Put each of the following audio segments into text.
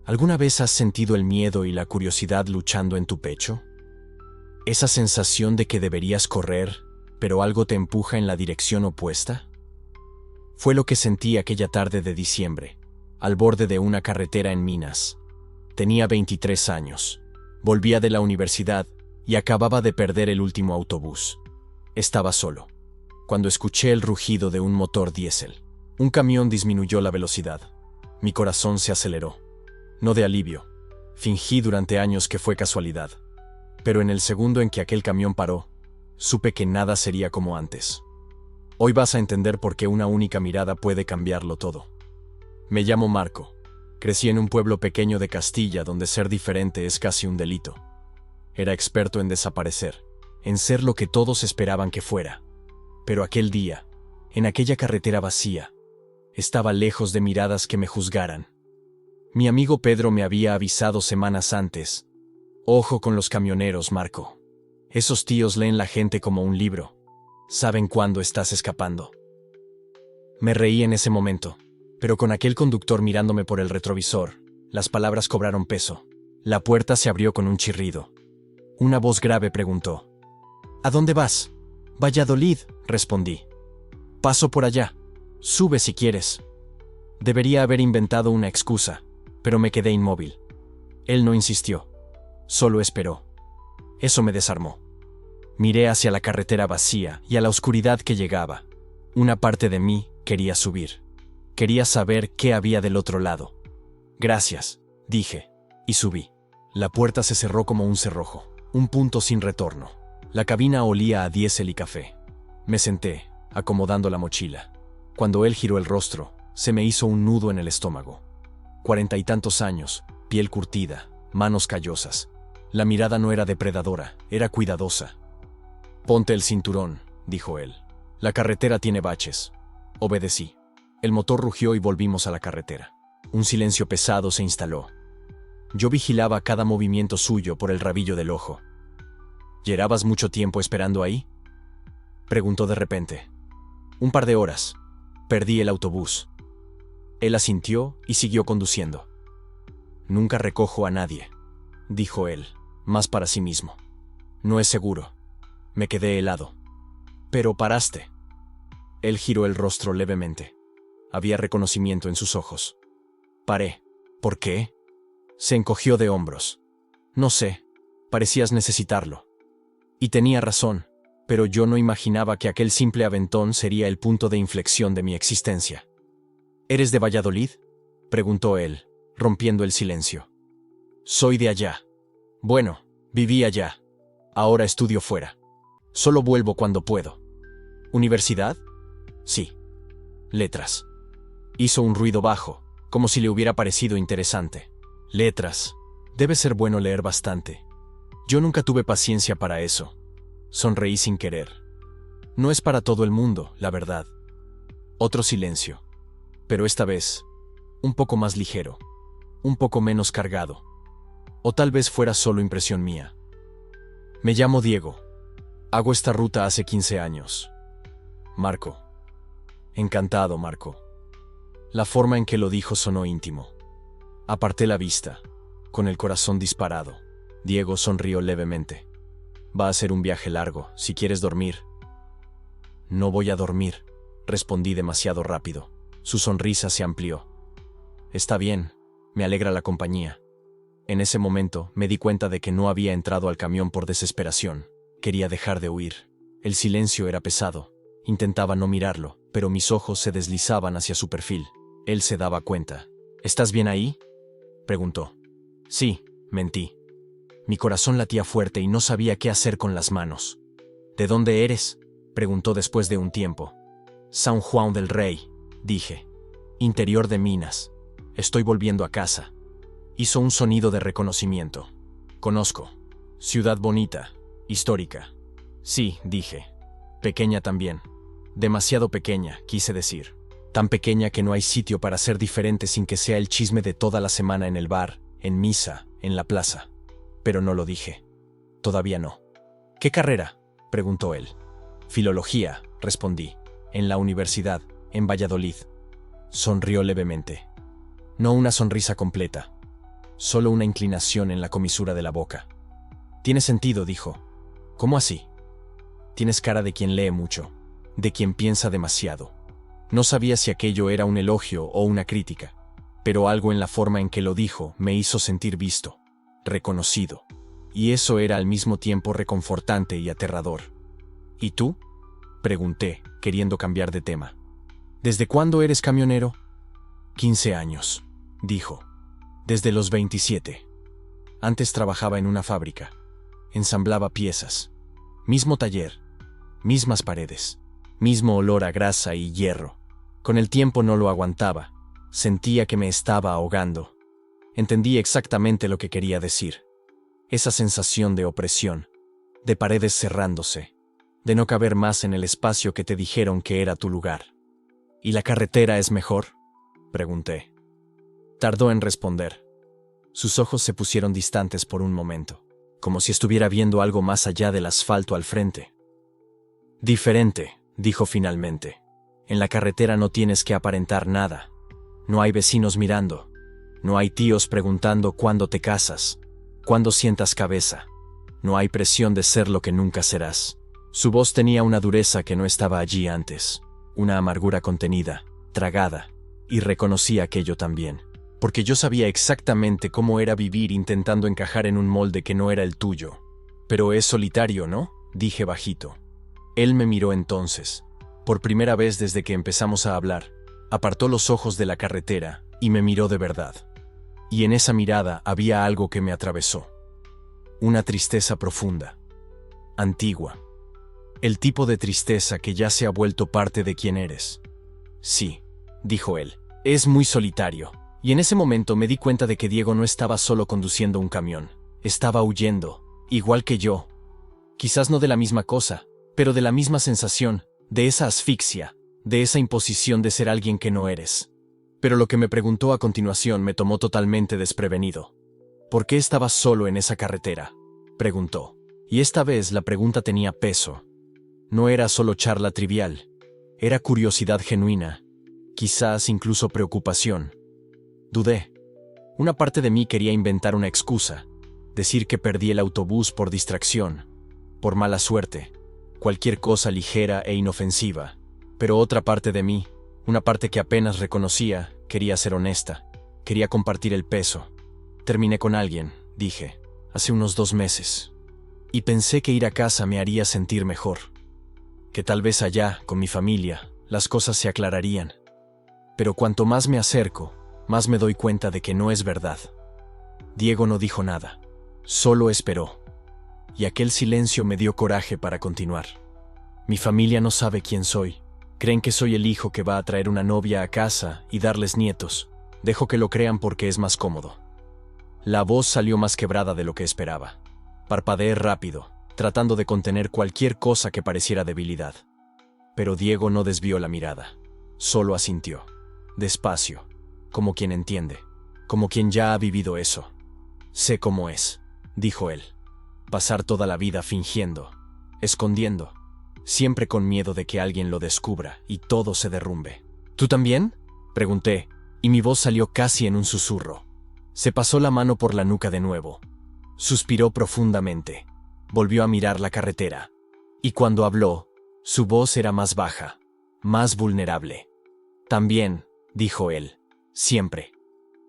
¿Alguna vez has sentido el miedo y la curiosidad luchando en tu pecho? Esa sensación de que deberías correr, pero algo te empuja en la dirección opuesta. Fue lo que sentí aquella tarde de diciembre, al borde de una carretera en Minas. Tenía 23 años. Volvía de la universidad y acababa de perder el último autobús. Estaba solo, cuando escuché el rugido de un motor diésel. Un camión disminuyó la velocidad. Mi corazón se aceleró. No de alivio. Fingí durante años que fue casualidad. Pero en el segundo en que aquel camión paró, supe que nada sería como antes. Hoy vas a entender por qué una única mirada puede cambiarlo todo. Me llamo Marco. Crecí en un pueblo pequeño de Castilla donde ser diferente es casi un delito. Era experto en desaparecer, en ser lo que todos esperaban que fuera. Pero aquel día, en aquella carretera vacía, estaba lejos de miradas que me juzgaran. Mi amigo Pedro me había avisado semanas antes. Ojo con los camioneros, Marco. Esos tíos leen la gente como un libro. Saben cuándo estás escapando. Me reí en ese momento, pero con aquel conductor mirándome por el retrovisor, las palabras cobraron peso. La puerta se abrió con un chirrido. Una voz grave preguntó: ¿A dónde vas? Valladolid, respondí. Paso por allá. Sube si quieres. Debería haber inventado una excusa, pero me quedé inmóvil. Él no insistió. Solo esperó. Eso me desarmó. Miré hacia la carretera vacía y a la oscuridad que llegaba. Una parte de mí quería subir. Quería saber qué había del otro lado. Gracias, dije, y subí. La puerta se cerró como un cerrojo, un punto sin retorno. La cabina olía a diésel y café. Me senté, acomodando la mochila. Cuando él giró el rostro, se me hizo un nudo en el estómago. 40 y tantos años, piel curtida, manos callosas. La mirada no era depredadora, era cuidadosa. Ponte el cinturón, dijo él. La carretera tiene baches. Obedecí. El motor rugió y volvimos a la carretera. Un silencio pesado se instaló. Yo vigilaba cada movimiento suyo por el rabillo del ojo. ¿Llevabas mucho tiempo esperando ahí?, preguntó de repente. Un par de horas. Perdí el autobús. Él asintió y siguió conduciendo. Nunca recojo a nadie, dijo él, más para sí mismo. No es seguro. Me quedé helado. Pero paraste. Él giró el rostro levemente. Había reconocimiento en sus ojos. Paré. ¿Por qué? Se encogió de hombros. No sé. Parecías necesitarlo. Y tenía razón, pero yo no imaginaba que aquel simple aventón sería el punto de inflexión de mi existencia. ¿Eres de Valladolid?, preguntó él, rompiendo el silencio. Soy de allá. Bueno, viví allá. Ahora estudio fuera. Solo vuelvo cuando puedo. ¿Universidad? Sí. Letras. Hizo un ruido bajo, como si le hubiera parecido interesante. Letras. Debe ser bueno leer bastante. Yo nunca tuve paciencia para eso. Sonreí sin querer. No es para todo el mundo, la verdad. Otro silencio. Pero esta vez, un poco más ligero. Un poco menos cargado. O tal vez fuera solo impresión mía. Me llamo Diego. Hago esta ruta hace 15 años. Marco. Encantado, Marco. La forma en que lo dijo sonó íntimo. Aparté la vista, con el corazón disparado. Diego sonrió levemente. Va a ser un viaje largo, si quieres dormir. No voy a dormir, respondí demasiado rápido. Su sonrisa se amplió. Está bien, me alegra la compañía. En ese momento me di cuenta de que no había entrado al camión por desesperación. Quería dejar de huir. El silencio era pesado. Intentaba no mirarlo, pero mis ojos se deslizaban hacia su perfil. Él se daba cuenta. ¿Estás bien ahí?, preguntó. Sí, mentí. Mi corazón latía fuerte y no sabía qué hacer con las manos. ¿De dónde eres?, preguntó después de un tiempo. San Juan del Rey, dije. Interior de Minas. Estoy volviendo a casa. Hizo un sonido de reconocimiento. Conozco. Ciudad bonita, histórica. Sí, dije. Pequeña también. Demasiado pequeña, quise decir. Tan pequeña que no hay sitio para ser diferente sin que sea el chisme de toda la semana en el bar, en misa, en la plaza. Pero no lo dije. Todavía no. ¿Qué carrera?, preguntó él. Filología, respondí. En la universidad, en Valladolid. Sonrió levemente. No una sonrisa completa. solo una inclinación en la comisura de la boca. Tiene sentido, dijo. ¿Cómo así? Tienes cara de quien lee mucho, de quien piensa demasiado. No sabía si aquello era un elogio o una crítica, pero algo en la forma en que lo dijo me hizo sentir visto, reconocido, y eso era al mismo tiempo reconfortante y aterrador. ¿Y tú?, pregunté, queriendo cambiar de tema. ¿Desde cuándo eres camionero? 15 años, dijo. Desde los 27. Antes trabajaba en una fábrica. Ensamblaba piezas. Mismo taller. Mismas paredes. Mismo olor a grasa y hierro. Con el tiempo no lo aguantaba. Sentía que me estaba ahogando. Entendí exactamente lo que quería decir. Esa sensación de opresión, de paredes cerrándose, de no caber más en el espacio que te dijeron que era tu lugar. ¿Y la carretera es mejor?, pregunté. Tardó en responder. Sus ojos se pusieron distantes por un momento, como si estuviera viendo algo más allá del asfalto al frente. Diferente, dijo finalmente. En la carretera no tienes que aparentar nada. No hay vecinos mirando. No hay tíos preguntando cuándo te casas, cuándo sientas cabeza. No hay presión de ser lo que nunca serás. Su voz tenía una dureza que no estaba allí antes, una amargura contenida, tragada, y reconocí aquello también, porque yo sabía exactamente cómo era vivir intentando encajar en un molde que no era el tuyo. Pero es solitario, ¿no?, dije bajito. Él me miró entonces, por primera vez desde que empezamos a hablar, apartó los ojos de la carretera y me miró de verdad. Y en esa mirada había algo que me atravesó. Una tristeza profunda, antigua. El tipo de tristeza que ya se ha vuelto parte de quien eres. Sí, dijo él, es muy solitario. Y en ese momento me di cuenta de que Diego no estaba solo conduciendo un camión. Estaba huyendo, igual que yo. Quizás no de la misma cosa, pero de la misma sensación, de esa asfixia, de esa imposición de ser alguien que no eres. Pero lo que me preguntó a continuación me tomó totalmente desprevenido. ¿Por qué estabas solo en esa carretera?, preguntó. Y esta vez la pregunta tenía peso. No era solo charla trivial. Era curiosidad genuina. Quizás incluso preocupación. Dudé. Una parte de mí quería inventar una excusa. Decir que perdí el autobús por distracción, por mala suerte. Cualquier cosa ligera e inofensiva. Pero otra parte de mí, una parte que apenas reconocía, quería ser honesta. Quería compartir el peso. Terminé con alguien, dije, hace unos 2 meses. Y pensé que ir a casa me haría sentir mejor. Que tal vez allá, con mi familia, las cosas se aclararían. Pero cuanto más me acerco, más me doy cuenta de que no es verdad. Diego no dijo nada. Solo esperó. Y aquel silencio me dio coraje para continuar. Mi familia no sabe quién soy. Creen que soy el hijo que va a traer una novia a casa y darles nietos. Dejo que lo crean porque es más cómodo. La voz salió más quebrada de lo que esperaba. Parpadeé rápido, tratando de contener cualquier cosa que pareciera debilidad. Pero Diego no desvió la mirada. Solo asintió. Despacio, como quien entiende, como quien ya ha vivido eso. Sé cómo es, dijo él. Pasar toda la vida fingiendo, escondiendo, siempre con miedo de que alguien lo descubra y todo se derrumbe. ¿Tú también?, pregunté, y mi voz salió casi en un susurro. Se pasó la mano por la nuca de nuevo. Suspiró profundamente. Volvió a mirar la carretera. Y cuando habló, su voz era más baja, más vulnerable. También, dijo él, siempre.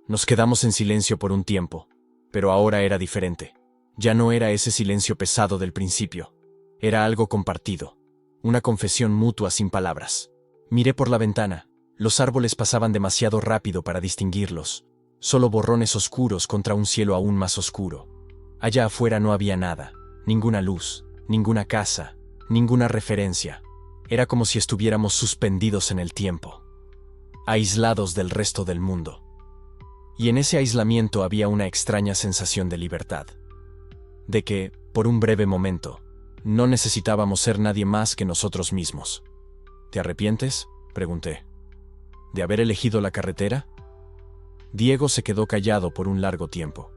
Nos quedamos en silencio por un tiempo, pero ahora era diferente. Ya no era ese silencio pesado del principio. Era algo compartido, una confesión mutua sin palabras. Miré por la ventana. Los árboles pasaban demasiado rápido para distinguirlos. Solo borrones oscuros contra un cielo aún más oscuro. Allá afuera no había nada, ninguna luz, ninguna casa, ninguna referencia. Era como si estuviéramos suspendidos en el tiempo, aislados del resto del mundo. Y en ese aislamiento había una extraña sensación de libertad. De que, por un breve momento, no necesitábamos ser nadie más que nosotros mismos. ¿Te arrepientes?, pregunté. ¿De haber elegido la carretera? Diego se quedó callado por un largo tiempo.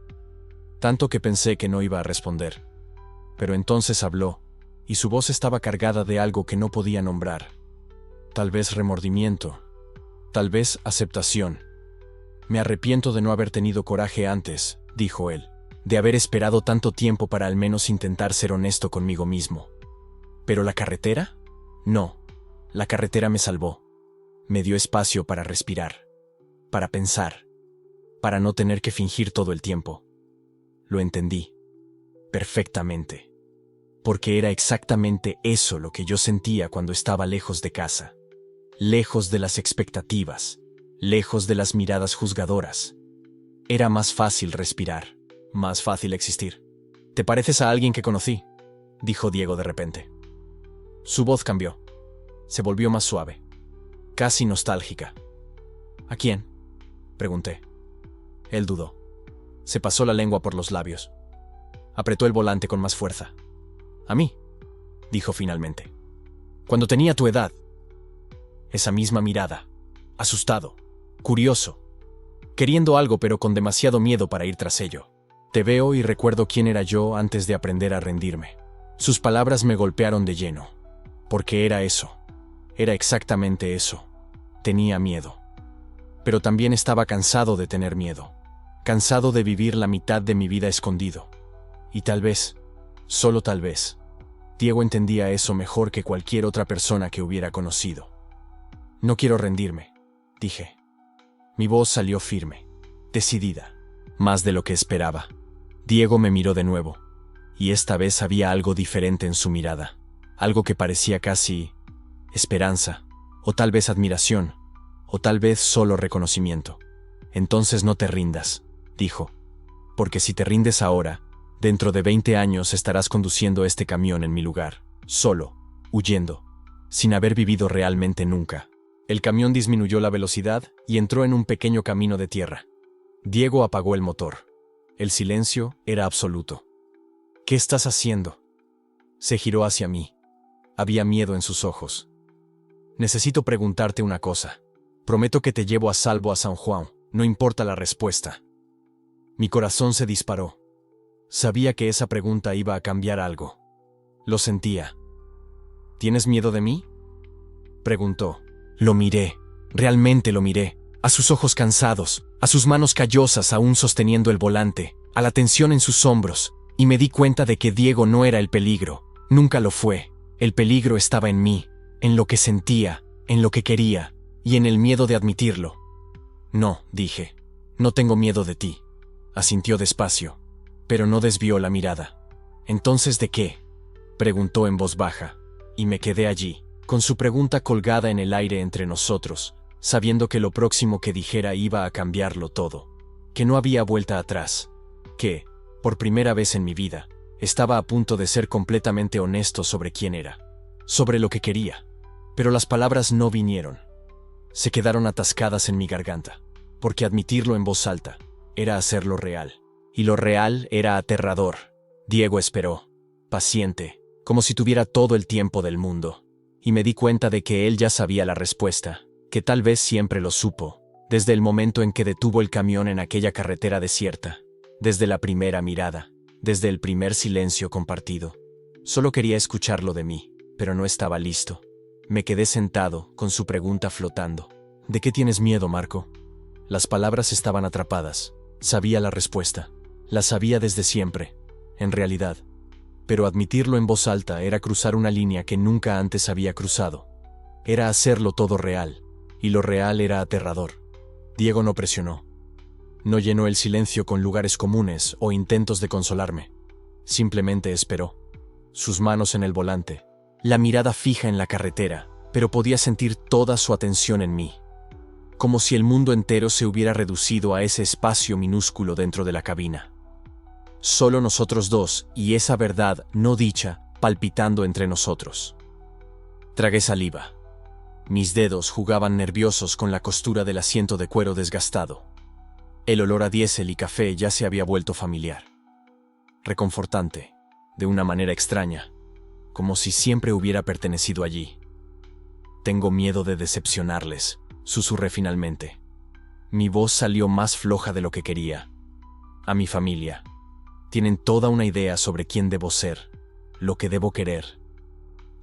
Tanto que pensé que no iba a responder. Pero entonces habló, y su voz estaba cargada de algo que no podía nombrar. Tal vez remordimiento, tal vez aceptación. Me arrepiento de no haber tenido coraje antes, dijo él, de haber esperado tanto tiempo para al menos intentar ser honesto conmigo mismo. ¿Pero la carretera? No, la carretera me salvó. Me dio espacio para respirar, para pensar, para no tener que fingir todo el tiempo. Lo entendí perfectamente, porque era exactamente eso lo que yo sentía cuando estaba lejos de casa, lejos de las expectativas, lejos de las miradas juzgadoras. Era más fácil respirar, más fácil existir. «¿Te pareces a alguien que conocí?», dijo Diego de repente. Su voz cambió. Se volvió más suave, casi nostálgica. «¿A quién?», pregunté. Él dudó. Se pasó la lengua por los labios. Apretó el volante con más fuerza. «A mí», dijo finalmente. «Cuando tenía tu edad». Esa misma mirada, asustado, curioso, queriendo algo pero con demasiado miedo para ir tras ello. «Te veo y recuerdo quién era yo antes de aprender a rendirme». Sus palabras me golpearon de lleno, porque era eso, era exactamente eso. Tenía miedo. Pero también estaba cansado de tener miedo, cansado de vivir la mitad de mi vida escondido. Y tal vez, solo tal vez, Diego entendía eso mejor que cualquier otra persona que hubiera conocido. «No quiero rendirme», dije. Mi voz salió firme, decidida, más de lo que esperaba. Diego me miró de nuevo, y esta vez había algo diferente en su mirada, algo que parecía casi esperanza, o tal vez admiración, o tal vez solo reconocimiento. «Entonces no te rindas», dijo, «porque si te rindes ahora, dentro de 20 años estarás conduciendo este camión en mi lugar, solo, huyendo, sin haber vivido realmente nunca». El camión disminuyó la velocidad y entró en un pequeño camino de tierra. Diego apagó el motor. El silencio era absoluto. «¿Qué estás haciendo?». Se giró hacia mí. Había miedo en sus ojos. «Necesito preguntarte una cosa. Prometo que te llevo a salvo a San Juan, no importa la respuesta». Mi corazón se disparó. Sabía que esa pregunta iba a cambiar algo. Lo sentía. «¿Tienes miedo de mí?», preguntó. Lo miré, realmente lo miré, a sus ojos cansados, a sus manos callosas aún sosteniendo el volante, a la tensión en sus hombros, y me di cuenta de que Diego no era el peligro, nunca lo fue. El peligro estaba en mí, en lo que sentía, en lo que quería, y en el miedo de admitirlo. «No», dije, «no tengo miedo de ti», asintió despacio, pero no desvió la mirada. «¿Entonces de qué?», preguntó en voz baja, y me quedé allí, con su pregunta colgada en el aire entre nosotros, sabiendo que lo próximo que dijera iba a cambiarlo todo, que no había vuelta atrás, que, por primera vez en mi vida, estaba a punto de ser completamente honesto sobre quién era, sobre lo que quería. Pero las palabras no vinieron. Se quedaron atascadas en mi garganta, porque admitirlo en voz alta era hacerlo real, y lo real era aterrador. Diego esperó, paciente, como si tuviera todo el tiempo del mundo, y me di cuenta de que él ya sabía la respuesta, que tal vez siempre lo supo, desde el momento en que detuvo el camión en aquella carretera desierta, desde la primera mirada, desde el primer silencio compartido. Solo quería escucharlo de mí, pero no estaba listo. Me quedé sentado, con su pregunta flotando. «¿De qué tienes miedo, Marco?». Las palabras estaban atrapadas. Sabía la respuesta. La sabía desde siempre, en realidad. Pero admitirlo en voz alta era cruzar una línea que nunca antes había cruzado. Era hacerlo todo real, y lo real era aterrador. Diego no presionó. No llenó el silencio con lugares comunes o intentos de consolarme. Simplemente esperó. Sus manos en el volante, la mirada fija en la carretera, pero podía sentir toda su atención en mí. Como si el mundo entero se hubiera reducido a ese espacio minúsculo dentro de la cabina. Solo nosotros dos y esa verdad no dicha palpitando entre nosotros. Tragué saliva. Mis dedos jugaban nerviosos con la costura del asiento de cuero desgastado. El olor a diésel y café ya se había vuelto familiar. Reconfortante, de una manera extraña, como si siempre hubiera pertenecido allí. «Tengo miedo de decepcionarles», susurré finalmente. Mi voz salió más floja de lo que quería. «A mi familia. Tienen toda una idea sobre quién debo ser, lo que debo querer.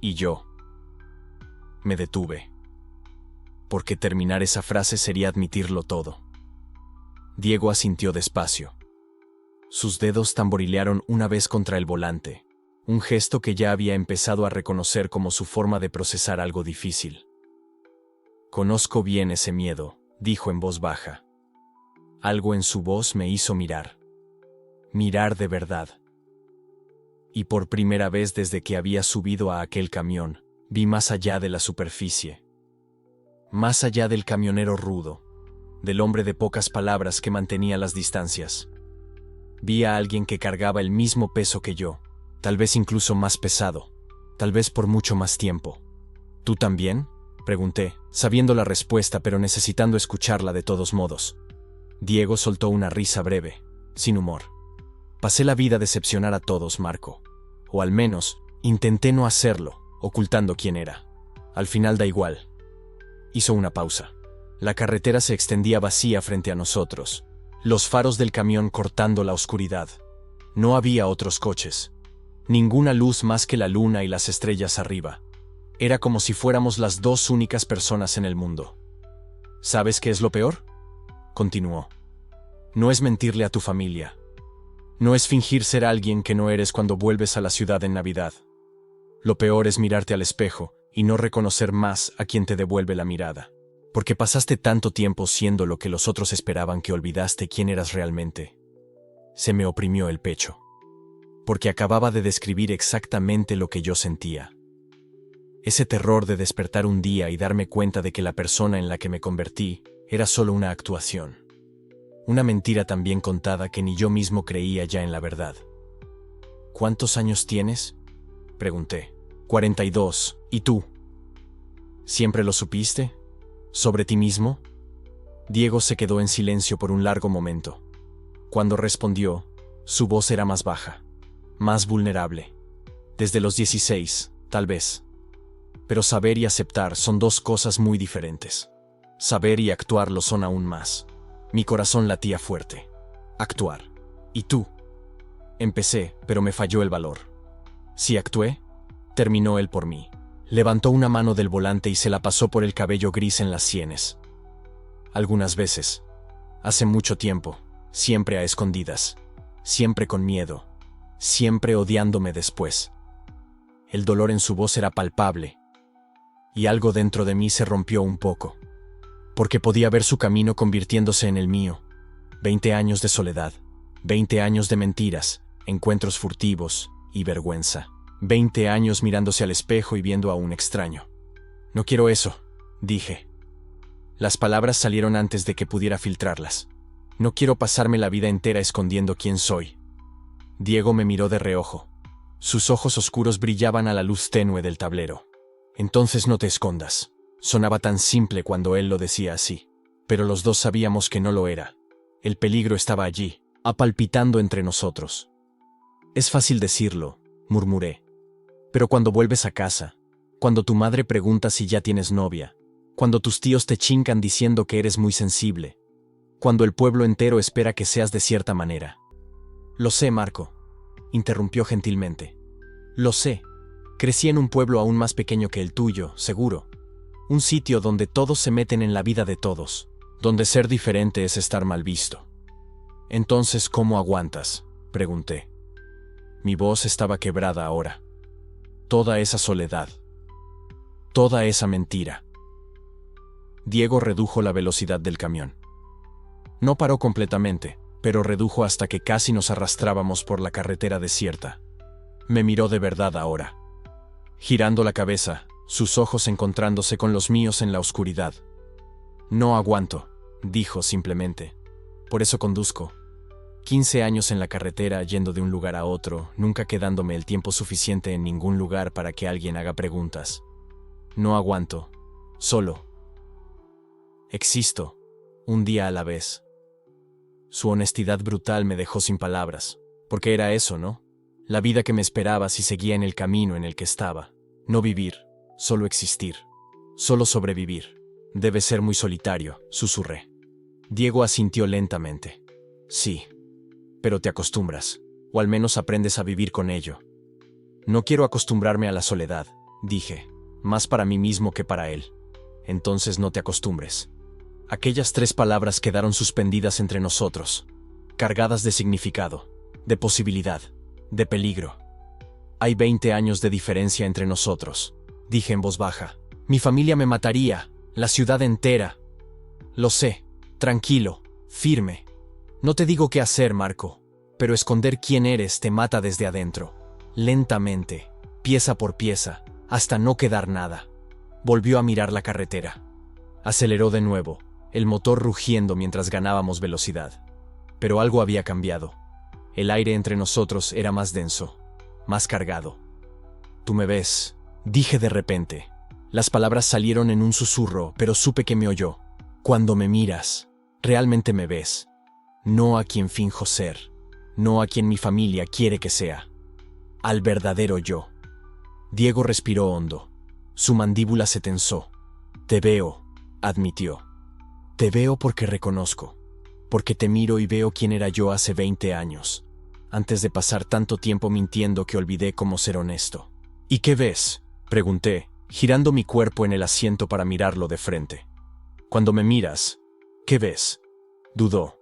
Y yo». Me detuve, porque terminar esa frase sería admitirlo todo. Diego asintió despacio. Sus dedos tamborilearon una vez contra el volante, un gesto que ya había empezado a reconocer como su forma de procesar algo difícil. «Conozco bien ese miedo», dijo en voz baja. Algo en su voz me hizo mirar. Mirar de verdad. Y por primera vez desde que había subido a aquel camión, vi más allá de la superficie. Más allá del camionero rudo, del hombre de pocas palabras que mantenía las distancias. Vi a alguien que cargaba el mismo peso que yo, tal vez incluso más pesado, tal vez por mucho más tiempo. ¿Tú también?, pregunté, sabiendo la respuesta pero necesitando escucharla de todos modos. Diego soltó una risa breve, sin humor. Pasé la vida a decepcionar a todos, Marco. O al menos, intenté no hacerlo, ocultando quién era. Al final da igual. Hizo una pausa. La carretera se extendía vacía frente a nosotros, los faros del camión cortando la oscuridad. No había otros coches. Ninguna luz más que la luna y las estrellas arriba. Era como si fuéramos las dos únicas personas en el mundo. ¿Sabes qué es lo peor?, continuó. No es mentirle a tu familia. No es fingir ser alguien que no eres cuando vuelves a la ciudad en Navidad. Lo peor es mirarte al espejo y no reconocer más a quien te devuelve la mirada. Porque pasaste tanto tiempo siendo lo que los otros esperaban que olvidaste quién eras realmente. Se me oprimió el pecho. Porque acababa de describir exactamente lo que yo sentía. Ese terror de despertar un día y darme cuenta de que la persona en la que me convertí era solo una actuación. Una mentira tan bien contada que ni yo mismo creía ya en la verdad. ¿Cuántos años tienes?, pregunté. 42. ¿Y tú? ¿Siempre lo supiste? ¿Sobre ti mismo? Diego se quedó en silencio por un largo momento. Cuando respondió, su voz era más baja, más vulnerable. Desde los 16, tal vez. Pero saber y aceptar son dos cosas muy diferentes. Saber y actuar lo son aún más. Mi corazón latía fuerte. Actuar. ¿Y tú? Empecé, pero me falló el valor. ¿Sí actué?, terminó él por mí. Levantó una mano del volante y se la pasó por el cabello gris en las sienes. Algunas veces. Hace mucho tiempo. Siempre a escondidas. Siempre con miedo. Siempre odiándome después. El dolor en su voz era palpable. Y algo dentro de mí se rompió un poco. Porque podía ver su camino convirtiéndose en el mío. 20 años de soledad. 20 años de mentiras, encuentros furtivos y vergüenza. 20 años mirándose al espejo y viendo a un extraño. No quiero eso, dije. Las palabras salieron antes de que pudiera filtrarlas. No quiero pasarme la vida entera escondiendo quién soy. Diego me miró de reojo. Sus ojos oscuros brillaban a la luz tenue del tablero. Entonces no te escondas. Sonaba tan simple cuando él lo decía así. Pero los dos sabíamos que no lo era. El peligro estaba allí, apalpitando entre nosotros. Es fácil decirlo, murmuré. Pero cuando vuelves a casa, cuando tu madre pregunta si ya tienes novia, cuando tus tíos te chincan diciendo que eres muy sensible, cuando el pueblo entero espera que seas de cierta manera. Lo sé, Marco, interrumpió gentilmente. Lo sé. Crecí en un pueblo aún más pequeño que el tuyo, seguro. Un sitio donde todos se meten en la vida de todos, donde ser diferente es estar mal visto. Entonces, ¿cómo aguantas?, pregunté. Mi voz estaba quebrada ahora. Toda esa soledad. Toda esa mentira. Diego redujo la velocidad del camión. No paró completamente, pero redujo hasta que casi nos arrastrábamos por la carretera desierta. Me miró de verdad ahora. Girando la cabeza, sus ojos encontrándose con los míos en la oscuridad. No aguanto, dijo simplemente. Por eso conduzco. 15 años en la carretera yendo de un lugar a otro, nunca quedándome el tiempo suficiente en ningún lugar para que alguien haga preguntas. No aguanto. Solo. Existo. Un día a la vez. Su honestidad brutal me dejó sin palabras. Porque era eso, ¿no? La vida que me esperaba si seguía en el camino en el que estaba. No vivir, solo existir. Solo sobrevivir. Debe ser muy solitario, susurré. Diego asintió lentamente. Sí. Pero te acostumbras, o al menos aprendes a vivir con ello. No quiero acostumbrarme a la soledad, dije, más para mí mismo que para él. Entonces no te acostumbres. Aquellas 3 palabras quedaron suspendidas entre nosotros, cargadas de significado. de posibilidad, de peligro. Hay 20 años de diferencia entre nosotros, dije en voz baja. Mi familia me mataría, la ciudad entera. Lo sé, tranquilo, firme. No te digo qué hacer, Marco, pero esconder quién eres te mata desde adentro, lentamente, pieza por pieza, hasta no quedar nada. Volvió a mirar la carretera. Aceleró de nuevo, el motor rugiendo mientras ganábamos velocidad. Pero algo había cambiado. El aire entre nosotros era más denso, más cargado. Tú me ves, dije de repente. Las palabras salieron en un susurro, pero supe que me oyó. Cuando me miras, realmente me ves. No a quien finjo ser, no a quien mi familia quiere que sea. Al verdadero yo. Diego respiró hondo. Su mandíbula se tensó. Te veo, admitió. Te veo porque reconozco, porque te miro y veo quién era yo hace 20 años, antes de pasar tanto tiempo mintiendo que olvidé cómo ser honesto. ¿Y qué ves?, pregunté, girando mi cuerpo en el asiento para mirarlo de frente. Cuando me miras, ¿qué ves?, dudó.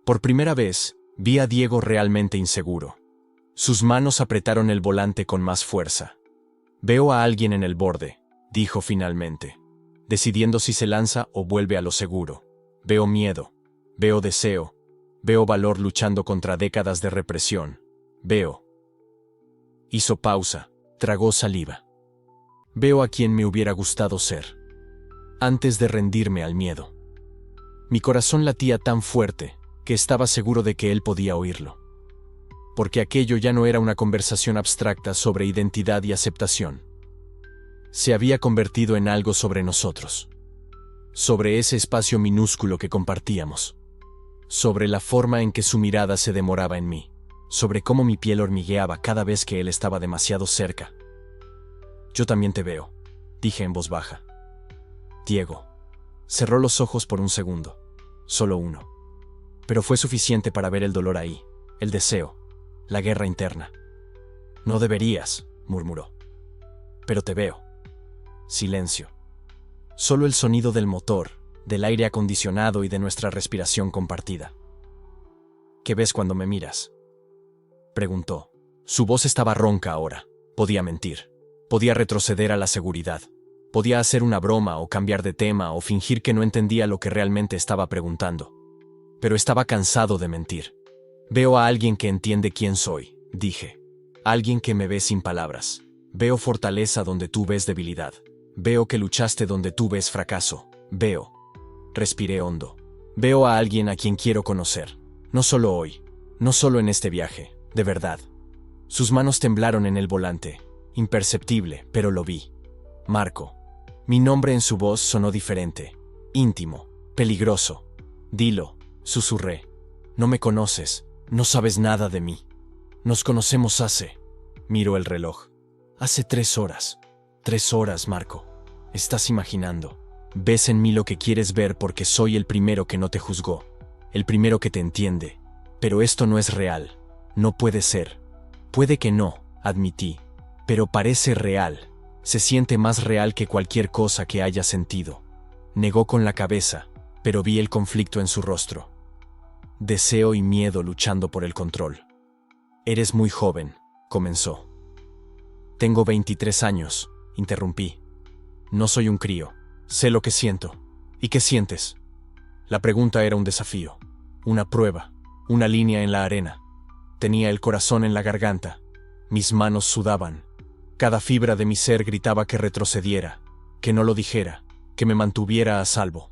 Por primera vez, vi a Diego realmente inseguro. Sus manos apretaron el volante con más fuerza. Veo a alguien en el borde, dijo finalmente, decidiendo si se lanza o vuelve a lo seguro. Veo miedo, veo deseo, veo valor luchando contra décadas de represión. Veo. Hizo pausa, tragó saliva. Veo a quien me hubiera gustado ser, antes de rendirme al miedo. Mi corazón latía tan fuerte que estaba seguro de que él podía oírlo. Porque aquello ya no era una conversación abstracta sobre identidad y aceptación. Se había convertido en algo sobre nosotros. Sobre ese espacio minúsculo que compartíamos. Sobre la forma en que su mirada se demoraba en mí. Sobre cómo mi piel hormigueaba cada vez que él estaba demasiado cerca. Yo también te veo, dije en voz baja. Diego. Cerró los ojos por un segundo. Solo uno. Pero fue suficiente para ver el dolor ahí, el deseo, la guerra interna. No deberías, murmuró. Pero te veo. Silencio. Solo el sonido del motor, del aire acondicionado y de nuestra respiración compartida. ¿Qué ves cuando me miras?, preguntó. Su voz estaba ronca ahora. Podía mentir. Podía retroceder a la seguridad. Podía hacer una broma o cambiar de tema o fingir que no entendía lo que realmente estaba preguntando. Pero estaba cansado de mentir. Veo a alguien que entiende quién soy, dije. Alguien que me ve sin palabras. Veo fortaleza donde tú ves debilidad. Veo que luchaste donde tú ves fracaso. Veo. Respiré hondo. Veo a alguien a quien quiero conocer. No solo hoy. No solo en este viaje. De verdad. Sus manos temblaron en el volante. Imperceptible, pero lo vi. Marco. Mi nombre en su voz sonó diferente. Íntimo. Peligroso. Dilo, susurré. No me conoces. No sabes nada de mí. Nos conocemos hace... Miró el reloj. Hace 3 horas. 3 horas, Marco. Estás imaginando. Ves en mí lo que quieres ver porque soy el primero que no te juzgó. El primero que te entiende. Pero esto no es real. No puede ser. Puede que no, admití. Pero parece real. Se siente más real que cualquier cosa que haya sentido. Negó con la cabeza, pero vi el conflicto en su rostro. Deseo y miedo luchando por el control. Eres muy joven, comenzó. Tengo 23 años, interrumpí. No soy un crío. Sé lo que siento. ¿Y qué sientes? La pregunta era un desafío, una prueba, una línea en la arena. Tenía el corazón en la garganta. Mis manos sudaban. Cada fibra de mi ser gritaba que retrocediera, que no lo dijera, que me mantuviera a salvo.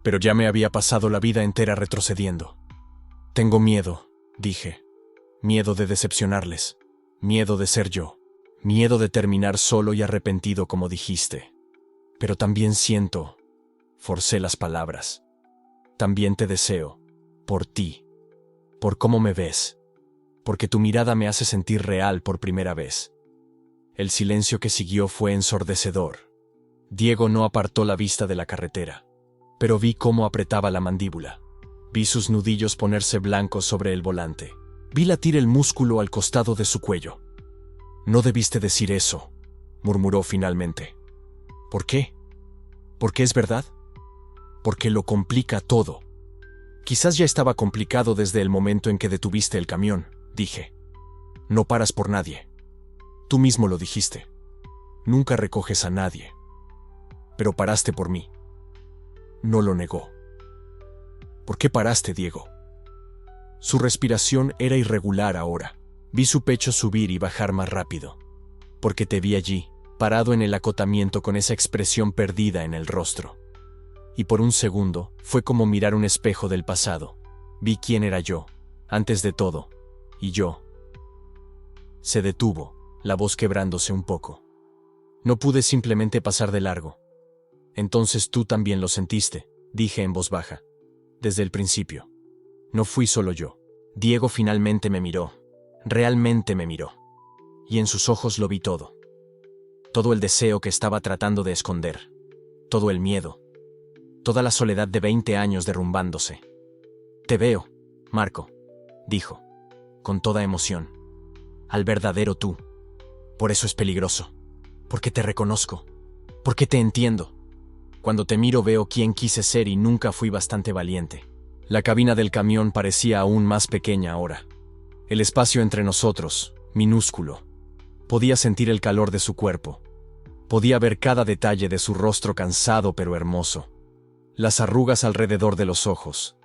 Pero ya me había pasado la vida entera retrocediendo. Tengo miedo, dije. Miedo de decepcionarles. Miedo de ser yo. Miedo de terminar solo y arrepentido como dijiste. Pero también siento... Forcé las palabras. También te deseo. Por ti. Por cómo me ves. Porque tu mirada me hace sentir real por primera vez. El silencio que siguió fue ensordecedor. Diego no apartó la vista de la carretera, pero vi cómo apretaba la mandíbula. Vi sus nudillos ponerse blancos sobre el volante. Vi latir el músculo al costado de su cuello. No debiste decir eso, murmuró finalmente. ¿Por qué? ¿Por qué es verdad? Porque lo complica todo. Quizás ya estaba complicado desde el momento en que detuviste el camión, dije. No paras por nadie. Tú mismo lo dijiste. Nunca recoges a nadie. Pero paraste por mí. No lo negó. ¿Por qué paraste, Diego? Su respiración era irregular ahora. Vi su pecho subir y bajar más rápido. Porque te vi allí, parado en el acotamiento con esa expresión perdida en el rostro. Y por un segundo, fue como mirar un espejo del pasado. Vi quién era yo, antes de todo, y yo. Se detuvo, la voz quebrándose un poco. No pude simplemente pasar de largo. Entonces tú también lo sentiste, dije en voz baja. Desde el principio. No fui solo yo. Diego finalmente me miró. Realmente me miró. Y en sus ojos lo vi todo. Todo el deseo que estaba tratando de esconder. Todo el miedo. Toda la soledad de 20 años derrumbándose. Te veo, Marco, dijo, con toda emoción. Al verdadero tú. Por eso es peligroso. Porque te reconozco. Porque te entiendo. Cuando te miro veo quién quise ser y nunca fui bastante valiente. La cabina del camión parecía aún más pequeña ahora. El espacio entre nosotros, minúsculo. Podía sentir el calor de su cuerpo. Podía ver cada detalle de su rostro cansado pero hermoso. Las arrugas alrededor de los ojos.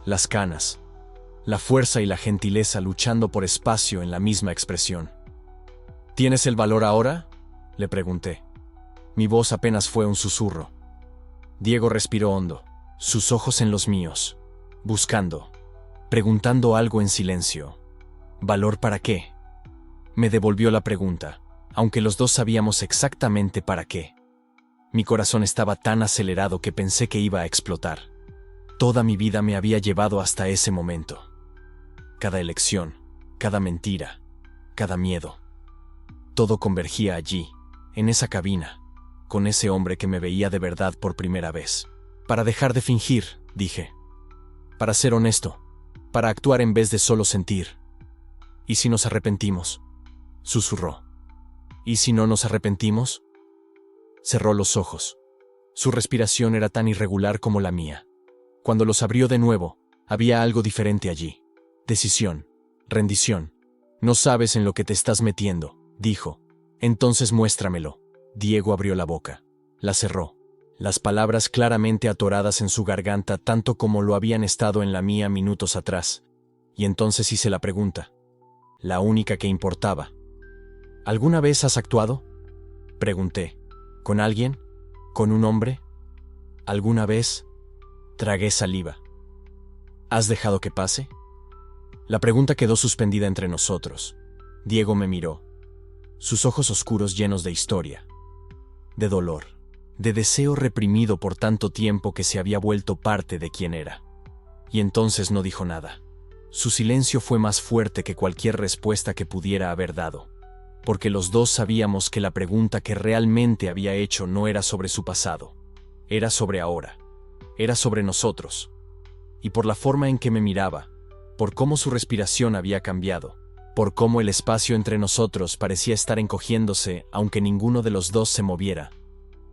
Las canas. La fuerza y la gentileza luchando por espacio en la misma expresión. ¿Tienes el valor ahora?, le pregunté. Mi voz apenas fue un susurro. Diego respiró hondo, sus ojos en los míos, buscando, preguntando algo en silencio. ¿Valor para qué? Me devolvió la pregunta, aunque los dos sabíamos exactamente para qué. Mi corazón estaba tan acelerado que pensé que iba a explotar. Toda mi vida me había llevado hasta ese momento. Cada elección, cada mentira, cada miedo. Todo convergía allí, en esa cabina, con ese hombre que me veía de verdad por primera vez. Para dejar de fingir, dije. Para ser honesto, para actuar en vez de solo sentir. ¿Y si nos arrepentimos?, susurró. ¿Y si no nos arrepentimos? Cerró los ojos. Su respiración era tan irregular como la mía. Cuando los abrió de nuevo, había algo diferente allí. Decisión, rendición. No sabes en lo que te estás metiendo, dijo. Entonces muéstramelo. Diego abrió la boca. La cerró. Las palabras claramente atoradas en su garganta tanto como lo habían estado en la mía minutos atrás. Y entonces hice la pregunta. La única que importaba. ¿Alguna vez has actuado?, pregunté. ¿Con alguien? ¿Con un hombre? ¿Alguna vez? Tragué saliva. ¿Has dejado que pase? La pregunta quedó suspendida entre nosotros. Diego me miró. Sus ojos oscuros llenos de historia. De dolor. De deseo reprimido por tanto tiempo que se había vuelto parte de quien era. Y entonces no dijo nada. Su silencio fue más fuerte que cualquier respuesta que pudiera haber dado. Porque los dos sabíamos que la pregunta que realmente había hecho no era sobre su pasado. Era sobre ahora. Era sobre nosotros. Y por la forma en que me miraba, por cómo su respiración había cambiado, por cómo el espacio entre nosotros parecía estar encogiéndose aunque ninguno de los dos se moviera,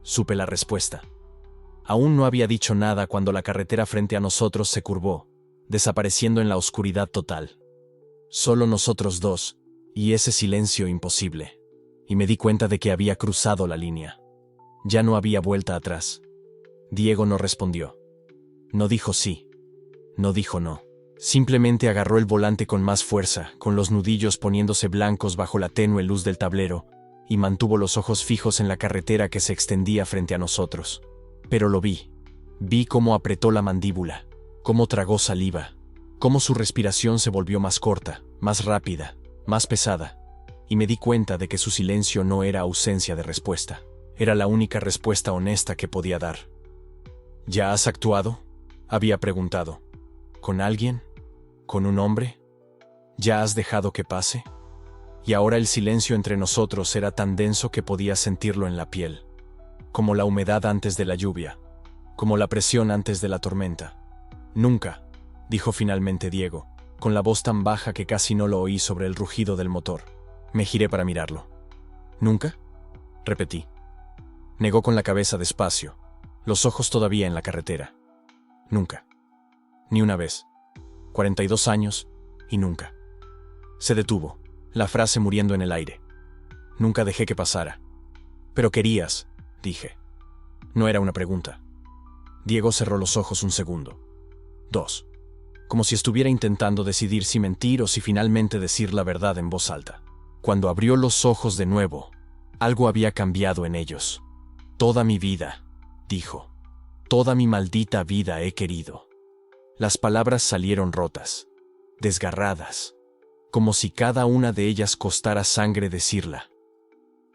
supe la respuesta. Aún no había dicho nada cuando la carretera frente a nosotros se curvó, desapareciendo en la oscuridad total. Solo nosotros dos, y ese silencio imposible. Y me di cuenta de que había cruzado la línea. Ya no había vuelta atrás. Diego no respondió. No dijo sí. No dijo no. Simplemente agarró el volante con más fuerza, con los nudillos poniéndose blancos bajo la tenue luz del tablero, y mantuvo los ojos fijos en la carretera que se extendía frente a nosotros. Pero lo vi. Vi cómo apretó la mandíbula, cómo tragó saliva, cómo su respiración se volvió más corta, más rápida, más pesada, y me di cuenta de que su silencio no era ausencia de respuesta. Era la única respuesta honesta que podía dar. ¿Ya has actuado?, había preguntado. ¿Con alguien? ¿Con un hombre? ¿Ya has dejado que pase? Y ahora el silencio entre nosotros era tan denso que podía sentirlo en la piel. Como la humedad antes de la lluvia. Como la presión antes de la tormenta. Nunca, dijo finalmente Diego, con la voz tan baja que casi no lo oí sobre el rugido del motor. Me giré para mirarlo. ¿Nunca?, repetí. Negó con la cabeza despacio, los ojos todavía en la carretera. Nunca. Ni una vez. 42 años, y nunca. Se detuvo, la frase muriendo en el aire. Nunca dejé que pasara. Pero querías, dije. No era una pregunta. Diego cerró los ojos un segundo. 2. Como si estuviera intentando decidir si mentir o si finalmente decir la verdad en voz alta. Cuando abrió los ojos de nuevo, algo había cambiado en ellos. Toda mi vida, dijo. Toda mi maldita vida he querido. Las palabras salieron rotas, desgarradas, como si cada una de ellas costara sangre decirla.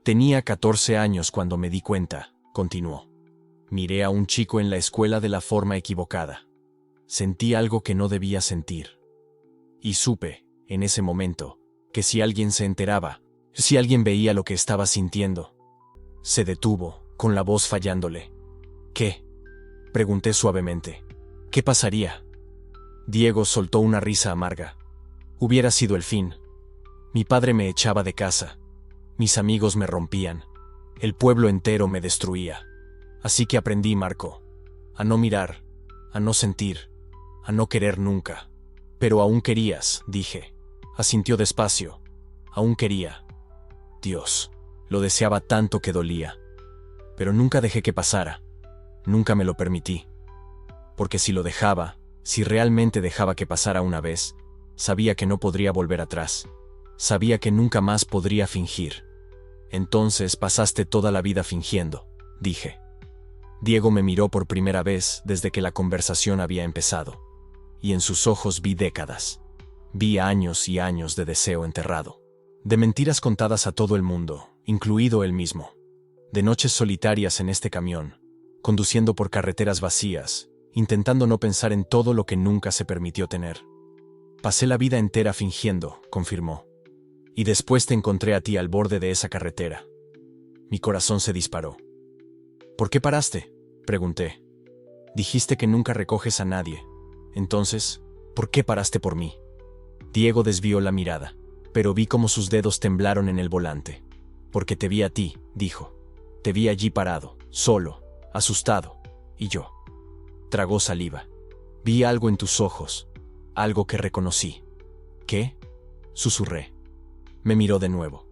Tenía 14 años cuando me di cuenta, continuó. Miré a un chico en la escuela de la forma equivocada. Sentí algo que no debía sentir. Y supe, en ese momento, que si alguien se enteraba, si alguien veía lo que estaba sintiendo. Se detuvo, con la voz fallándole. ¿Qué? Pregunté suavemente. ¿Qué pasaría? Diego soltó una risa amarga. Hubiera sido el fin. Mi padre me echaba de casa. Mis amigos me rompían. El pueblo entero me destruía. Así que aprendí, Marco, a no mirar, a no sentir, a no querer nunca. Pero aún querías, dije. Asintió despacio. Aún quería. Dios, lo deseaba tanto que dolía. Pero nunca dejé que pasara. Nunca me lo permití. Porque si lo dejaba, si realmente dejaba que pasara una vez, sabía que no podría volver atrás. Sabía que nunca más podría fingir. Entonces pasaste toda la vida fingiendo, dije. Diego me miró por primera vez desde que la conversación había empezado. Y en sus ojos vi décadas. Vi años y años de deseo enterrado. De mentiras contadas a todo el mundo, incluido él mismo. De noches solitarias en este camión, conduciendo por carreteras vacías, intentando no pensar en todo lo que nunca se permitió tener. Pasé la vida entera fingiendo, confirmó. Y después te encontré a ti al borde de esa carretera. Mi corazón se disparó. ¿Por qué paraste?, pregunté. Dijiste que nunca recoges a nadie. Entonces, ¿por qué paraste por mí? Diego desvió la mirada, pero vi cómo sus dedos temblaron en el volante. Porque te vi a ti, dijo. Te vi allí parado, solo, asustado, y yo. Tragó saliva. Vi algo en tus ojos, algo que reconocí. ¿Qué? Susurré. Me miró de nuevo,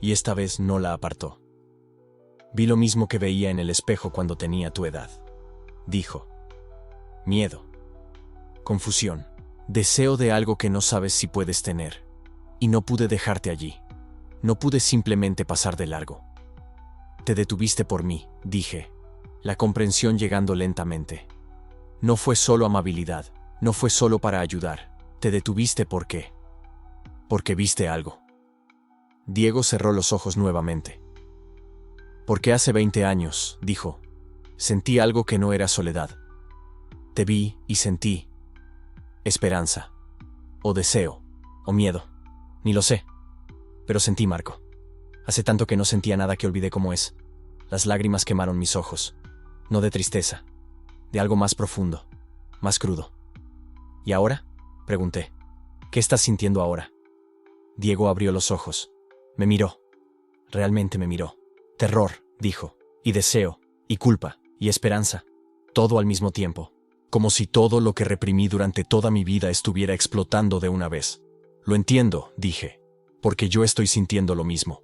y esta vez no la apartó. Vi lo mismo que veía en el espejo cuando tenía tu edad. Dijo. Miedo. Confusión. Deseo de algo que no sabes si puedes tener. Y no pude dejarte allí. No pude simplemente pasar de largo. Te detuviste por mí, dije. La comprensión llegando lentamente. No fue solo amabilidad, no fue solo para ayudar. Te detuviste porque viste algo. Diego cerró los ojos nuevamente. Porque hace 20 años, dijo, sentí algo que no era soledad. Te vi y sentí esperanza, o deseo, o miedo, ni lo sé, pero sentí, Marco. Hace tanto que no sentía nada que olvidé cómo es. Las lágrimas quemaron mis ojos, no de tristeza, de algo más profundo, más crudo. ¿Y ahora?, pregunté. ¿Qué estás sintiendo ahora? Diego abrió los ojos. Me miró. Realmente me miró. Terror, dijo, y deseo, y culpa, y esperanza. Todo al mismo tiempo. Como si todo lo que reprimí durante toda mi vida estuviera explotando de una vez. Lo entiendo, dije, porque yo estoy sintiendo lo mismo.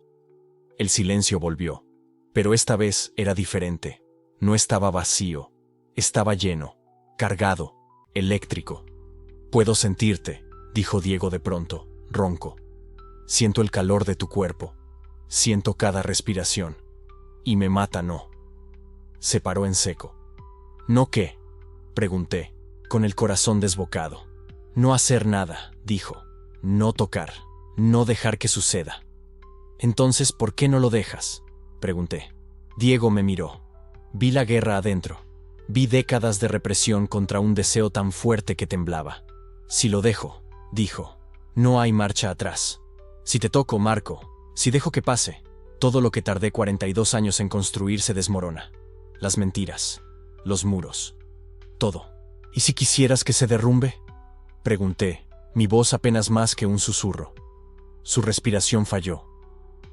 El silencio volvió. Pero esta vez era diferente. No estaba vacío. Estaba lleno, cargado, eléctrico. Puedo sentirte, dijo Diego de pronto, ronco. Siento el calor de tu cuerpo. Siento cada respiración. Y me mata, ¿no? Se paró en seco. ¿No qué?, pregunté, con el corazón desbocado. No hacer nada, dijo. No tocar. No dejar que suceda. Entonces, ¿por qué no lo dejas?, pregunté. Diego me miró. Vi la guerra adentro. Vi décadas de represión contra un deseo tan fuerte que temblaba. Si lo dejo, dijo, no hay marcha atrás. Si te toco, Marco, si dejo que pase, todo lo que tardé 42 años en construir se desmorona. Las mentiras, los muros, todo. ¿Y si quisieras que se derrumbe?, pregunté, mi voz apenas más que un susurro. Su respiración falló.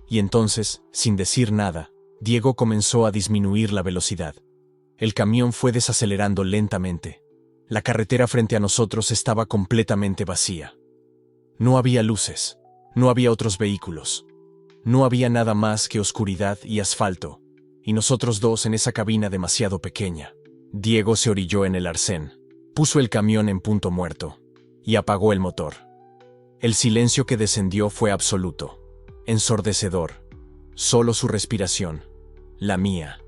Y entonces, sin decir nada, Diego comenzó a disminuir la velocidad. El camión fue desacelerando lentamente. La carretera frente a nosotros estaba completamente vacía. No había luces, No había otros vehículos. No había nada más que oscuridad y asfalto, y nosotros dos en esa cabina demasiado pequeña. Diego se orilló en el arcén, puso el camión en punto muerto, y apagó el motor. El silencio que descendió fue absoluto, ensordecedor. Solo su respiración, la mía,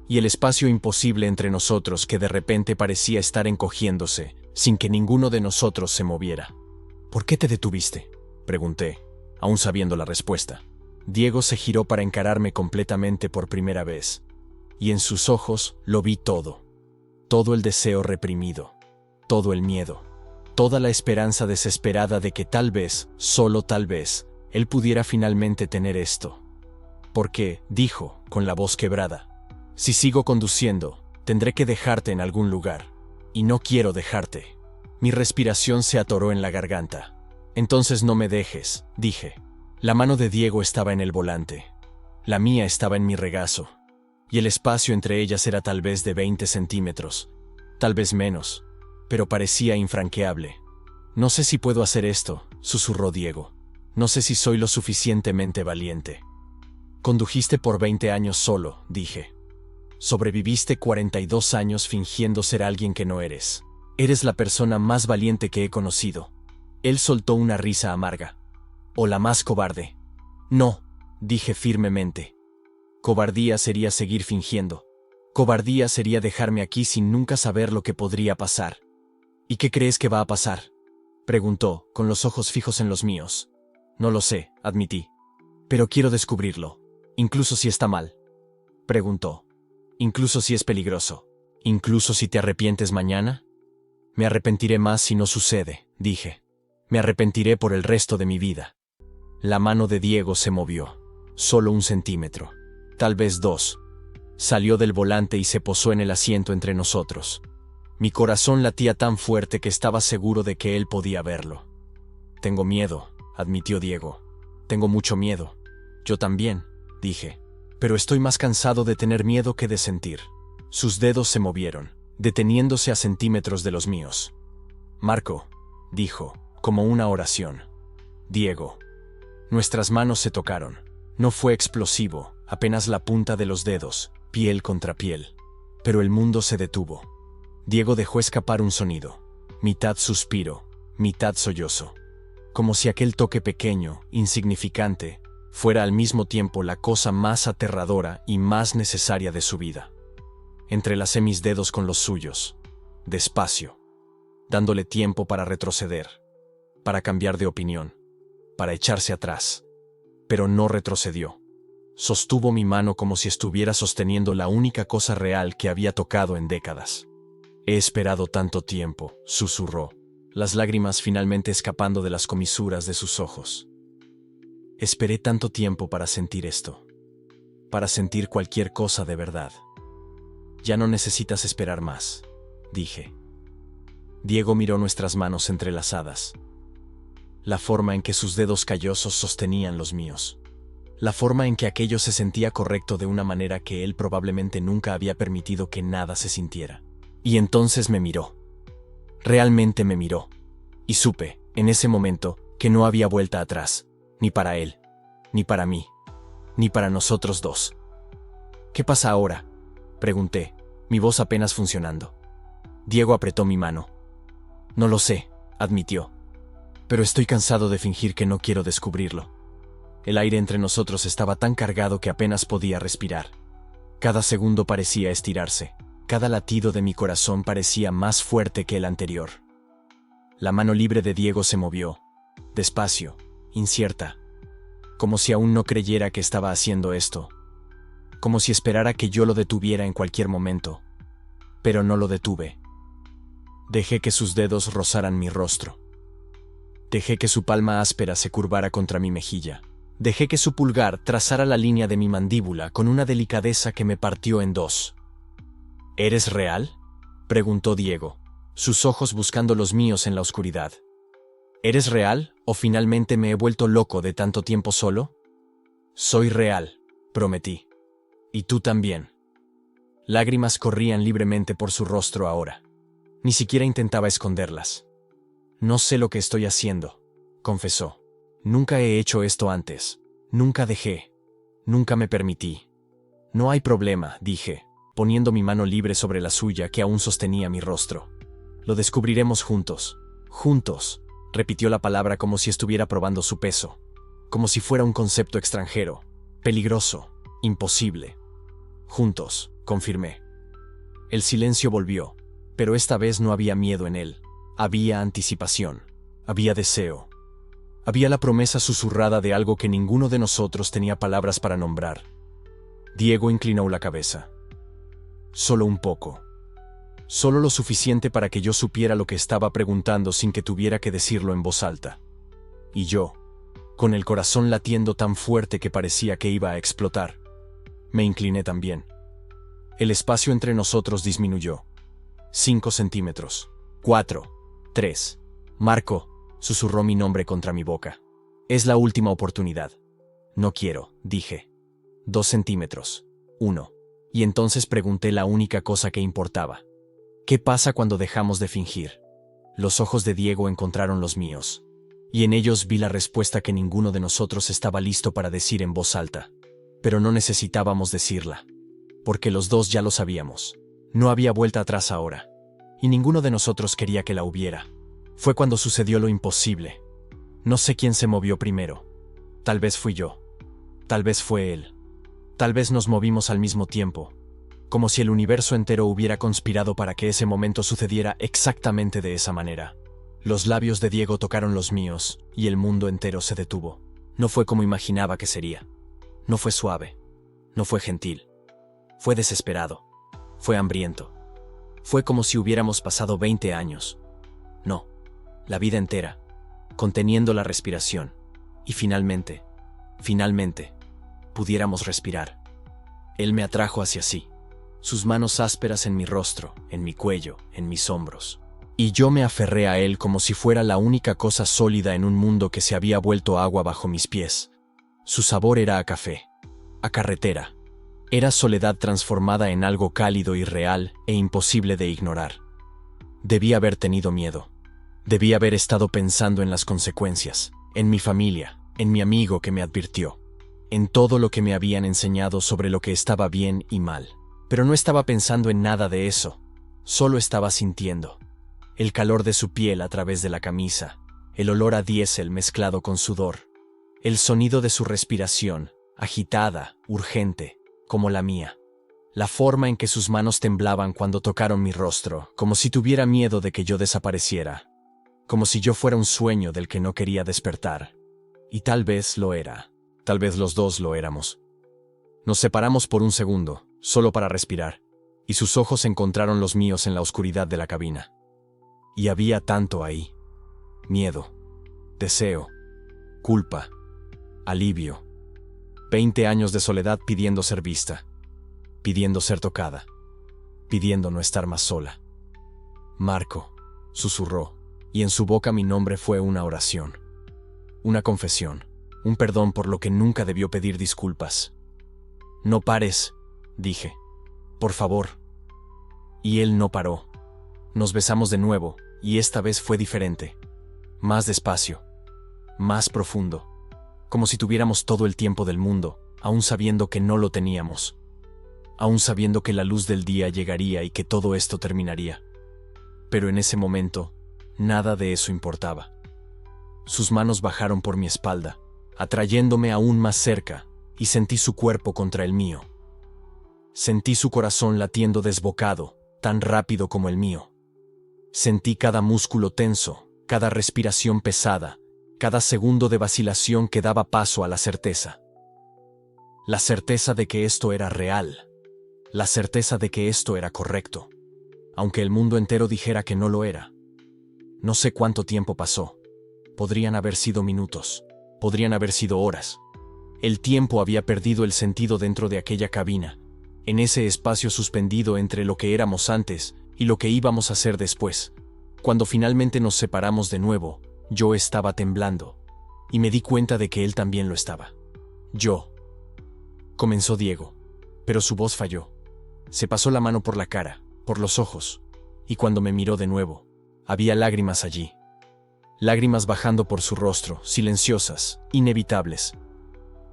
y el espacio imposible entre nosotros que de repente parecía estar encogiéndose, sin que ninguno de nosotros se moviera. ¿Por qué te detuviste?, pregunté, aún sabiendo la respuesta. Diego se giró para encararme completamente por primera vez, y en sus ojos lo vi todo. Todo el deseo reprimido, todo el miedo, toda la esperanza desesperada de que tal vez, solo tal vez, él pudiera finalmente tener esto. Porque, dijo, con la voz quebrada, si sigo conduciendo, tendré que dejarte en algún lugar, y no quiero dejarte. Mi respiración se atoró en la garganta. Entonces no me dejes, dije. La mano de Diego estaba en el volante. La mía estaba en mi regazo. Y el espacio entre ellas era tal vez de 20 centímetros, tal vez menos, pero parecía infranqueable. No sé si puedo hacer esto, susurró Diego. No sé si soy lo suficientemente valiente. Condujiste por 20 años solo, dije. Sobreviviste 42 años fingiendo ser alguien que no eres. Eres la persona más valiente que he conocido. Él soltó una risa amarga. O la más cobarde. No, dije firmemente. Cobardía sería seguir fingiendo. Cobardía sería dejarme aquí sin nunca saber lo que podría pasar. ¿Y qué crees que va a pasar?, preguntó, con los ojos fijos en los míos. No lo sé, admití. Pero quiero descubrirlo. Incluso si está mal. Preguntó. Incluso si es peligroso. ¿Incluso si te arrepientes mañana? Me arrepentiré más si no sucede, dije. Me arrepentiré por el resto de mi vida. La mano de Diego se movió. Solo 1 centímetro. Tal vez 2. Salió del volante y se posó en el asiento entre nosotros. Mi corazón latía tan fuerte que estaba seguro de que él podía verlo. Tengo miedo, admitió Diego. Tengo mucho miedo. Yo también, dije. Pero estoy más cansado de tener miedo que de sentir. Sus dedos se movieron, deteniéndose a centímetros de los míos. Marco, dijo, como una oración. Diego. Nuestras manos se tocaron. No fue explosivo, apenas la punta de los dedos, piel contra piel. Pero el mundo se detuvo. Diego dejó escapar un sonido. Mitad suspiro, mitad sollozo. Como si aquel toque pequeño, insignificante, fuera al mismo tiempo la cosa más aterradora y más necesaria de su vida. Entrelacé mis dedos con los suyos, despacio, dándole tiempo para retroceder, para cambiar de opinión, para echarse atrás. Pero no retrocedió. Sostuvo mi mano como si estuviera sosteniendo la única cosa real que había tocado en décadas. He esperado tanto tiempo, susurró, las lágrimas finalmente escapando de las comisuras de sus ojos. Esperé tanto tiempo para sentir esto, para sentir cualquier cosa de verdad. Ya no necesitas esperar más, dije. Diego miró nuestras manos entrelazadas. La forma en que sus dedos callosos sostenían los míos. La forma en que aquello se sentía correcto de una manera que él probablemente nunca había permitido que nada se sintiera. Y entonces me miró. Realmente me miró. Y supe, en ese momento, que no había vuelta atrás, ni para él, ni para mí, ni para nosotros dos. ¿Qué pasa ahora?, pregunté, mi voz apenas funcionando. Diego apretó mi mano. No lo sé, admitió. Pero estoy cansado de fingir que no quiero descubrirlo. El aire entre nosotros estaba tan cargado que apenas podía respirar. Cada segundo parecía estirarse. Cada latido de mi corazón parecía más fuerte que el anterior. La mano libre de Diego se movió, despacio, incierta, como si aún no creyera que estaba haciendo esto, como si esperara que yo lo detuviera en cualquier momento, pero no lo detuve. Dejé que sus dedos rozaran mi rostro. Dejé que su palma áspera se curvara contra mi mejilla. Dejé que su pulgar trazara la línea de mi mandíbula con una delicadeza que me partió en dos. ¿Eres real?, preguntó Diego, sus ojos buscando los míos en la oscuridad. ¿Eres real o finalmente me he vuelto loco de tanto tiempo solo? Soy real, prometí. Y tú también. Lágrimas corrían libremente por su rostro ahora. Ni siquiera intentaba esconderlas. No sé lo que estoy haciendo, confesó. Nunca he hecho esto antes. Nunca dejé. Nunca me permití. No hay problema, dije, poniendo mi mano libre sobre la suya que aún sostenía mi rostro. Lo descubriremos juntos. Juntos, repitió la palabra como si estuviera probando su peso. Como si fuera un concepto extranjero. Peligroso. Imposible. Juntos, confirmé. El silencio volvió, pero esta vez no había miedo en él. Había anticipación. Había deseo. Había la promesa susurrada de algo que ninguno de nosotros tenía palabras para nombrar. Diego inclinó la cabeza. Solo un poco. Solo lo suficiente para que yo supiera lo que estaba preguntando sin que tuviera que decirlo en voz alta. Y yo, con el corazón latiendo tan fuerte que parecía que iba a explotar, me incliné también. El espacio entre nosotros disminuyó. 5 centímetros. 4. 3. Marco, susurró mi nombre contra mi boca. Es la última oportunidad. No quiero, dije. 2 centímetros. 1. Y entonces pregunté la única cosa que importaba. ¿Qué pasa cuando dejamos de fingir? Los ojos de Diego encontraron los míos, y en ellos vi la respuesta que ninguno de nosotros estaba listo para decir en voz alta. Pero no necesitábamos decirla, porque los dos ya lo sabíamos. No había vuelta atrás ahora, y ninguno de nosotros quería que la hubiera. Fue cuando sucedió lo imposible. No sé quién se movió primero. Tal vez fui yo. Tal vez fue él. Tal vez nos movimos al mismo tiempo, como si el universo entero hubiera conspirado para que ese momento sucediera exactamente de esa manera. Los labios de Diego tocaron los míos, y el mundo entero se detuvo. No fue como imaginaba que sería. No fue suave. No fue gentil. Fue desesperado. Fue hambriento. Fue como si hubiéramos pasado 20 años. No, la vida entera, conteniendo la respiración. Y finalmente, pudiéramos respirar. Él me atrajo hacia sí, sus manos ásperas en mi rostro, en mi cuello, en mis hombros. Y yo me aferré a él como si fuera la única cosa sólida en un mundo que se había vuelto agua bajo mis pies. Su sabor era a café, a carretera. Era soledad transformada en algo cálido y real e imposible de ignorar. Debí haber tenido miedo. Debí haber estado pensando en las consecuencias, en mi familia, en mi amigo que me advirtió, en todo lo que me habían enseñado sobre lo que estaba bien y mal. Pero no estaba pensando en nada de eso, solo estaba sintiendo. El calor de su piel a través de la camisa, el olor a diésel mezclado con sudor, el sonido de su respiración, agitada, urgente, como la mía. La forma en que sus manos temblaban cuando tocaron mi rostro, como si tuviera miedo de que yo desapareciera, como si yo fuera un sueño del que no quería despertar. Y tal vez lo era, tal vez los dos lo éramos. Nos separamos por un segundo, solo para respirar, y sus ojos encontraron los míos en la oscuridad de la cabina. Y había tanto ahí. Miedo, deseo, culpa, alivio. 20 años de soledad pidiendo ser vista, pidiendo ser tocada, pidiendo no estar más sola. Marco, susurró, y en su boca mi nombre fue una oración, una confesión, un perdón por lo que nunca debió pedir disculpas. No pares, dije, por favor. Y él no paró. Nos besamos de nuevo, y esta vez fue diferente, más despacio, más profundo, como si tuviéramos todo el tiempo del mundo, aún sabiendo que no lo teníamos, aún sabiendo que la luz del día llegaría y que todo esto terminaría. Pero en ese momento, nada de eso importaba. Sus manos bajaron por mi espalda, atrayéndome aún más cerca, y sentí su cuerpo contra el mío. Sentí su corazón latiendo desbocado, tan rápido como el mío. Sentí cada músculo tenso, cada respiración pesada, cada segundo de vacilación que daba paso a la certeza. La certeza de que esto era real. La certeza de que esto era correcto, aunque el mundo entero dijera que no lo era. No sé cuánto tiempo pasó. Podrían haber sido minutos, podrían haber sido horas. El tiempo había perdido el sentido dentro de aquella cabina, en ese espacio suspendido entre lo que éramos antes y lo que íbamos a hacer después. Cuando finalmente nos separamos de nuevo, yo estaba temblando, y me di cuenta de que él también lo estaba. Comenzó Diego, pero su voz falló. Se pasó la mano por la cara, por los ojos, y cuando me miró de nuevo, había lágrimas allí. lágrimas bajando por su rostro, silenciosas, inevitables.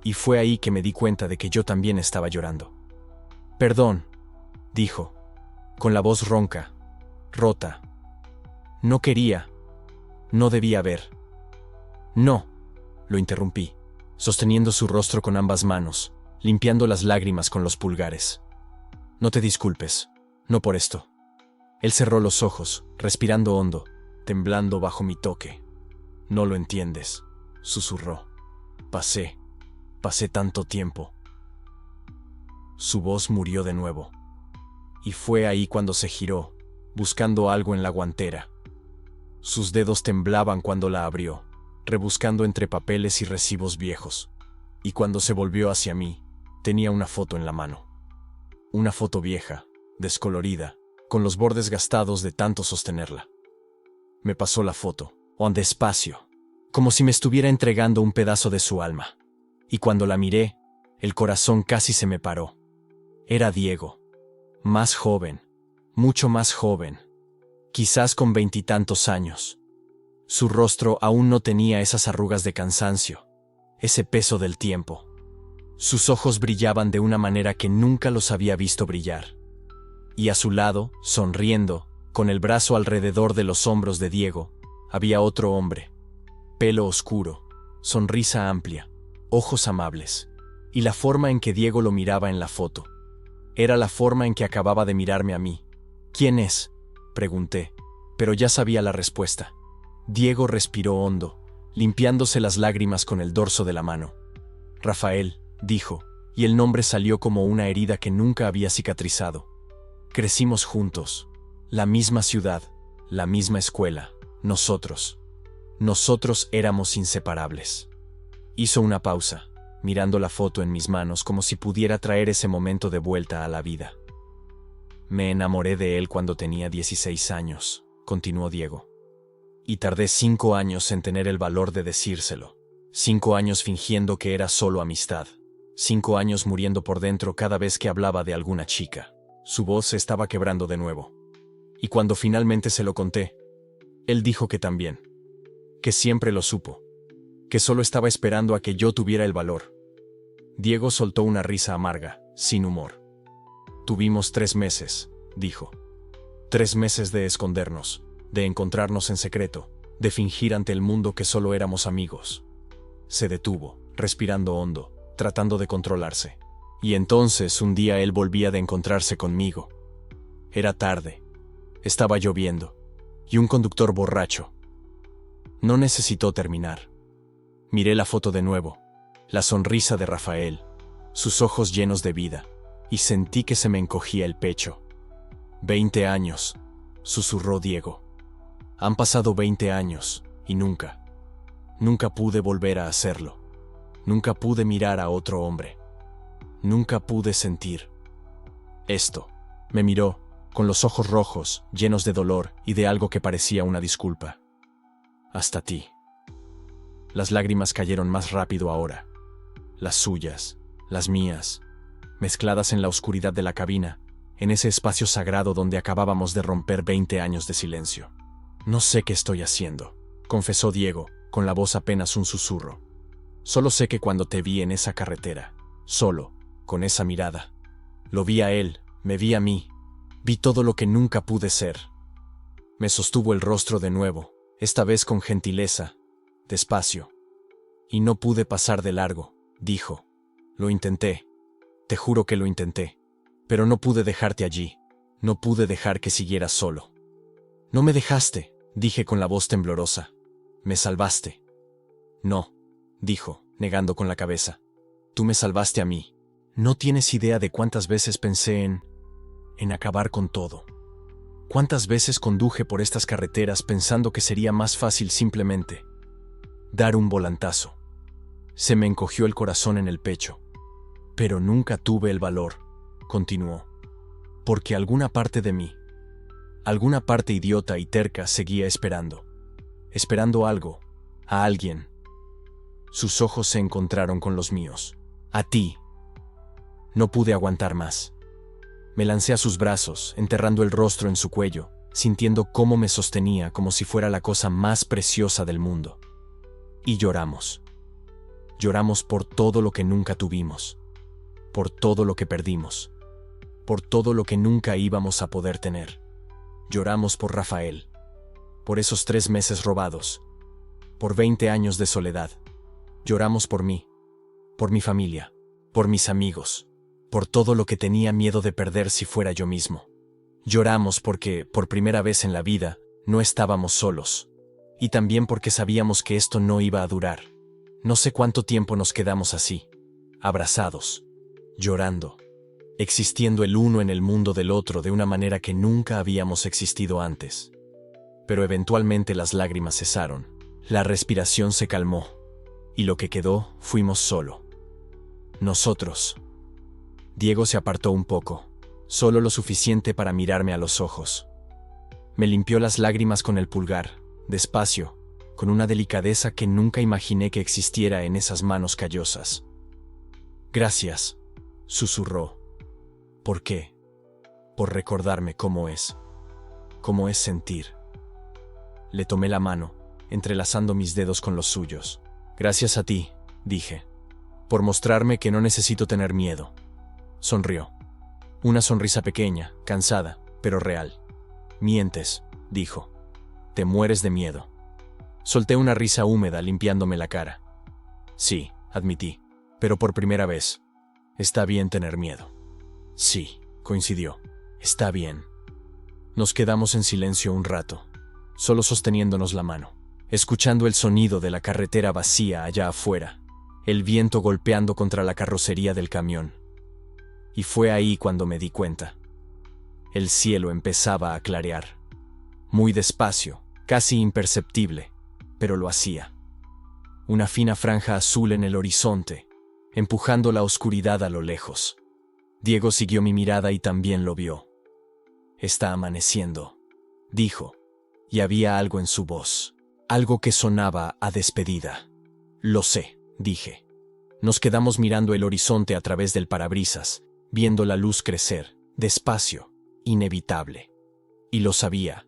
Y fue ahí que me di cuenta de que yo también estaba llorando. «Perdón», dijo, con la voz ronca, rota. «No quería. No debía haber». «No», lo interrumpí, sosteniendo su rostro con ambas manos, limpiando las lágrimas con los pulgares. «No te disculpes, no por esto». Él cerró los ojos, respirando hondo, temblando bajo mi toque. «No lo entiendes», susurró. Pasé tanto tiempo». Su voz murió de nuevo. Y fue ahí cuando se giró, buscando algo en la guantera. Sus dedos temblaban cuando la abrió, rebuscando entre papeles y recibos viejos. Y cuando se volvió hacia mí, tenía una foto en la mano. Una foto vieja, descolorida, con los bordes gastados de tanto sostenerla. Me pasó la foto, despacio, como si me estuviera entregando un pedazo de su alma. Y cuando la miré, el corazón casi se me paró. Era Diego. Más joven, mucho más joven, quizás con 20 y tantos años. Su rostro aún no tenía esas arrugas de cansancio, ese peso del tiempo. Sus ojos brillaban de una manera que nunca los había visto brillar. Y a su lado, sonriendo, con el brazo alrededor de los hombros de Diego, había otro hombre. Pelo oscuro, sonrisa amplia, ojos amables. Y la forma en que Diego lo miraba en la foto era la forma en que acababa de mirarme a mí. «¿Quién es?», pregunté, pero ya sabía la respuesta. Diego respiró hondo, limpiándose las lágrimas con el dorso de la mano. «Rafael», dijo, y el nombre salió como una herida que nunca había cicatrizado. «Crecimos juntos, la misma ciudad, la misma escuela, nosotros éramos inseparables». Hizo una pausa, mirando la foto en mis manos como si pudiera traer ese momento de vuelta a la vida. «Me enamoré de él cuando tenía 16 años», continuó Diego. «Y tardé 5 años en tener el valor de decírselo. 5 años fingiendo que era solo amistad. 5 años muriendo por dentro cada vez que hablaba de alguna chica». Su voz se estaba quebrando de nuevo. Y cuando finalmente se lo conté, él dijo que también. Que siempre lo supo. Que solo estaba esperando a que yo tuviera el valor. Diego soltó una risa amarga, sin humor. «Tuvimos 3 meses», dijo. 3 meses de escondernos, de encontrarnos en secreto, de fingir ante el mundo que solo éramos amigos. Se detuvo, respirando hondo, tratando de controlarse. Y entonces un día él volvía de encontrarse conmigo. Era tarde. Estaba lloviendo. Y un conductor borracho. No necesitó terminar. Miré la foto de nuevo, la sonrisa de Rafael, sus ojos llenos de vida, y sentí que se me encogía el pecho. 20 años, susurró Diego. Han pasado 20 años, y nunca pude volver a hacerlo. Nunca pude mirar a otro hombre. Nunca pude sentir. Esto. Me miró, con los ojos rojos, llenos de dolor y de algo que parecía una disculpa. Hasta ti. Las lágrimas cayeron más rápido ahora. Las suyas, las mías, mezcladas en la oscuridad de la cabina, en ese espacio sagrado donde acabábamos de romper 20 años de silencio. «No sé qué estoy haciendo», confesó Diego, con la voz apenas un susurro. «Solo sé que cuando te vi en esa carretera, solo, con esa mirada, lo vi a él, me vi a mí, vi todo lo que nunca pude ser». Me sostuvo el rostro de nuevo, esta vez con gentileza, despacio. «Y no pude pasar de largo», dijo. «Lo intenté, te juro que lo intenté, pero no pude dejarte allí, no pude dejar que siguieras solo». «No me dejaste», dije con la voz temblorosa. «Me salvaste». «No», dijo, negando con la cabeza. «Tú me salvaste a mí. No tienes idea de cuántas veces pensé en acabar con todo. Cuántas veces conduje por estas carreteras pensando que sería más fácil simplemente dar un volantazo. Se me encogió el corazón en el pecho. Pero nunca tuve el valor», continuó, «porque alguna parte de mí, alguna parte idiota y terca seguía esperando algo, a alguien». Sus ojos se encontraron con los míos. «A ti». No pude aguantar más. Me lancé a sus brazos, enterrando el rostro en su cuello, sintiendo cómo me sostenía como si fuera la cosa más preciosa del mundo. Y lloramos. Lloramos por todo lo que nunca tuvimos, por todo lo que perdimos, por todo lo que nunca íbamos a poder tener. Lloramos por Rafael, por esos 3 meses robados, por 20 años de soledad. Lloramos por mí, por mi familia, por mis amigos, por todo lo que tenía miedo de perder si fuera yo mismo. Lloramos porque, por primera vez en la vida, no estábamos solos. Y también porque sabíamos que esto no iba a durar. No sé cuánto tiempo nos quedamos así, abrazados, llorando, existiendo el uno en el mundo del otro de una manera que nunca habíamos existido antes. Pero eventualmente las lágrimas cesaron, la respiración se calmó, y lo que quedó fuimos solo. Nosotros. Diego se apartó un poco, solo lo suficiente para mirarme a los ojos. Me limpió las lágrimas con el pulgar, despacio, con una delicadeza que nunca imaginé que existiera en esas manos callosas. «Gracias», susurró. «¿Por qué? Por recordarme cómo es sentir». Le tomé la mano, entrelazando mis dedos con los suyos. «Gracias a ti», dije, «por mostrarme que no necesito tener miedo». Sonrió. Una sonrisa pequeña, cansada, pero real. «Mientes», dijo. «Te mueres de miedo». Solté una risa húmeda limpiándome la cara. «Sí», admití, «pero por primera vez. Está bien tener miedo». «Sí», coincidió. «Está bien». Nos quedamos en silencio un rato, solo sosteniéndonos la mano, escuchando el sonido de la carretera vacía allá afuera, el viento golpeando contra la carrocería del camión. Y fue ahí cuando me di cuenta. El cielo empezaba a clarear. Muy despacio, casi imperceptible, pero lo hacía. Una fina franja azul en el horizonte, empujando la oscuridad a lo lejos. Diego siguió mi mirada y también lo vio. «Está amaneciendo», dijo, y había algo en su voz, algo que sonaba a despedida. «Lo sé», dije. Nos quedamos mirando el horizonte a través del parabrisas, viendo la luz crecer, despacio, inevitable. Y lo sabía.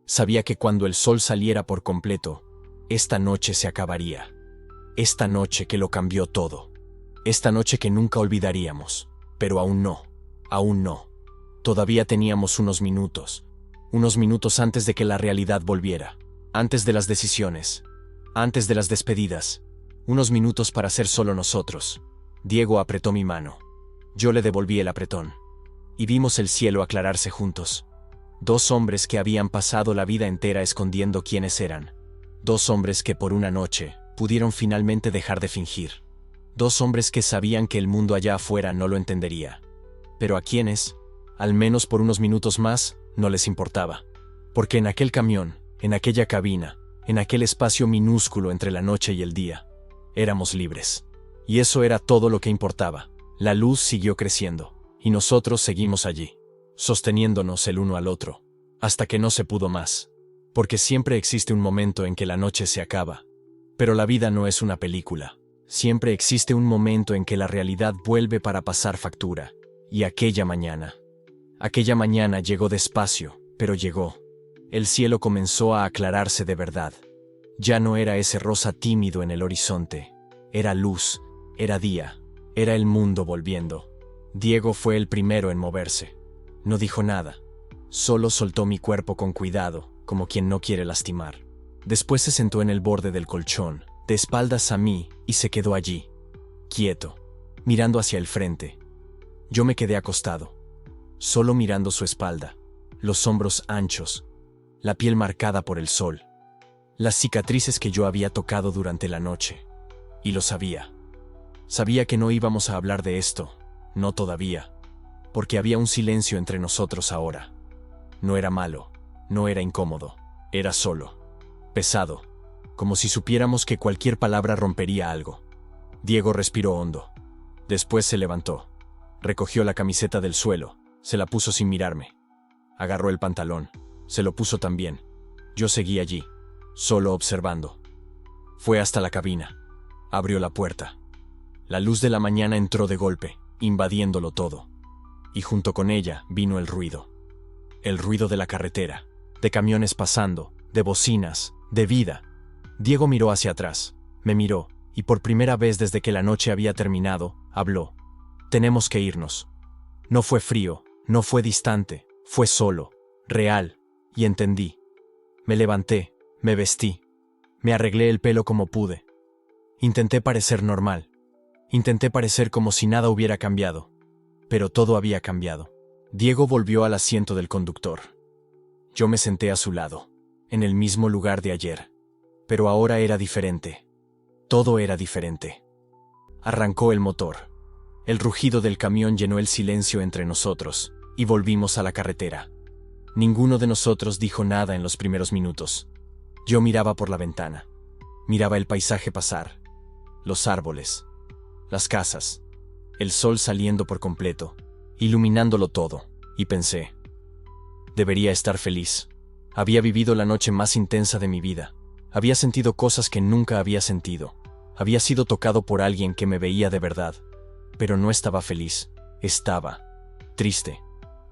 Sabía que cuando el sol saliera por completo, esta noche se acabaría. Esta noche que lo cambió todo. Esta noche que nunca olvidaríamos. Pero aún no. Aún no. Todavía teníamos unos minutos antes de que la realidad volviera, antes de las decisiones, antes de las despedidas, unos minutos para ser solo nosotros. Diego apretó mi mano. Yo le devolví el apretón. Y vimos el cielo aclararse juntos. 2 hombres que habían pasado la vida entera escondiendo quiénes eran. 2 hombres que por una noche pudieron finalmente dejar de fingir. 2 hombres que sabían que el mundo allá afuera no lo entendería. Pero a quienes, al menos por unos minutos más, no les importaba. Porque en aquel camión, en aquella cabina, en aquel espacio minúsculo entre la noche y el día, éramos libres. Y eso era todo lo que importaba. La luz siguió creciendo, y nosotros seguimos allí, sosteniéndonos el uno al otro, hasta que no se pudo más. Porque siempre existe un momento en que la noche se acaba. Pero la vida no es una película. Siempre existe un momento en que la realidad vuelve para pasar factura. Y aquella mañana llegó despacio, pero llegó. El cielo comenzó a aclararse de verdad. Ya no era ese rosa tímido en el horizonte. Era luz, era día, era el mundo volviendo. Diego fue el primero en moverse. No dijo nada. Solo soltó mi cuerpo con cuidado, como quien no quiere lastimar. Después se sentó en el borde del colchón, de espaldas a mí, y se quedó allí, quieto, mirando hacia el frente. Yo me quedé acostado, solo mirando su espalda, los hombros anchos, la piel marcada por el sol, las cicatrices que yo había tocado durante la noche. Y lo sabía. Sabía que no íbamos a hablar de esto, no todavía, porque había un silencio entre nosotros ahora. No era malo, no era incómodo, era solo, pesado, como si supiéramos que cualquier palabra rompería algo. Diego respiró hondo. Después se levantó. Recogió la camiseta del suelo, se la puso sin mirarme. Agarró el pantalón, se lo puso también. Yo seguí allí, solo observando. Fue hasta la cabina. Abrió la puerta. La luz de la mañana entró de golpe, invadiéndolo todo. Y junto con ella vino el ruido. El ruido de la carretera, de camiones pasando, de bocinas, de vida. Diego miró hacia atrás, me miró, y por primera vez desde que la noche había terminado, habló. Tenemos que irnos. No fue frío, no fue distante, fue solo, real, y entendí. Me levanté, me vestí, me arreglé el pelo como pude. Intenté parecer normal. Intenté parecer como si nada hubiera cambiado. Pero todo había cambiado. Diego volvió al asiento del conductor. Yo me senté a su lado, en el mismo lugar de ayer. Pero ahora era diferente. Todo era diferente. Arrancó el motor. El rugido del camión llenó el silencio entre nosotros, y volvimos a la carretera. Ninguno de nosotros dijo nada en los primeros minutos. Yo miraba por la ventana. Miraba el paisaje pasar. Los árboles. Las casas. El sol saliendo por completo, iluminándolo todo, y pensé. Debería estar feliz. Había vivido la noche más intensa de mi vida. Había sentido cosas que nunca había sentido. Había sido tocado por alguien que me veía de verdad. Pero no estaba feliz. Estaba triste.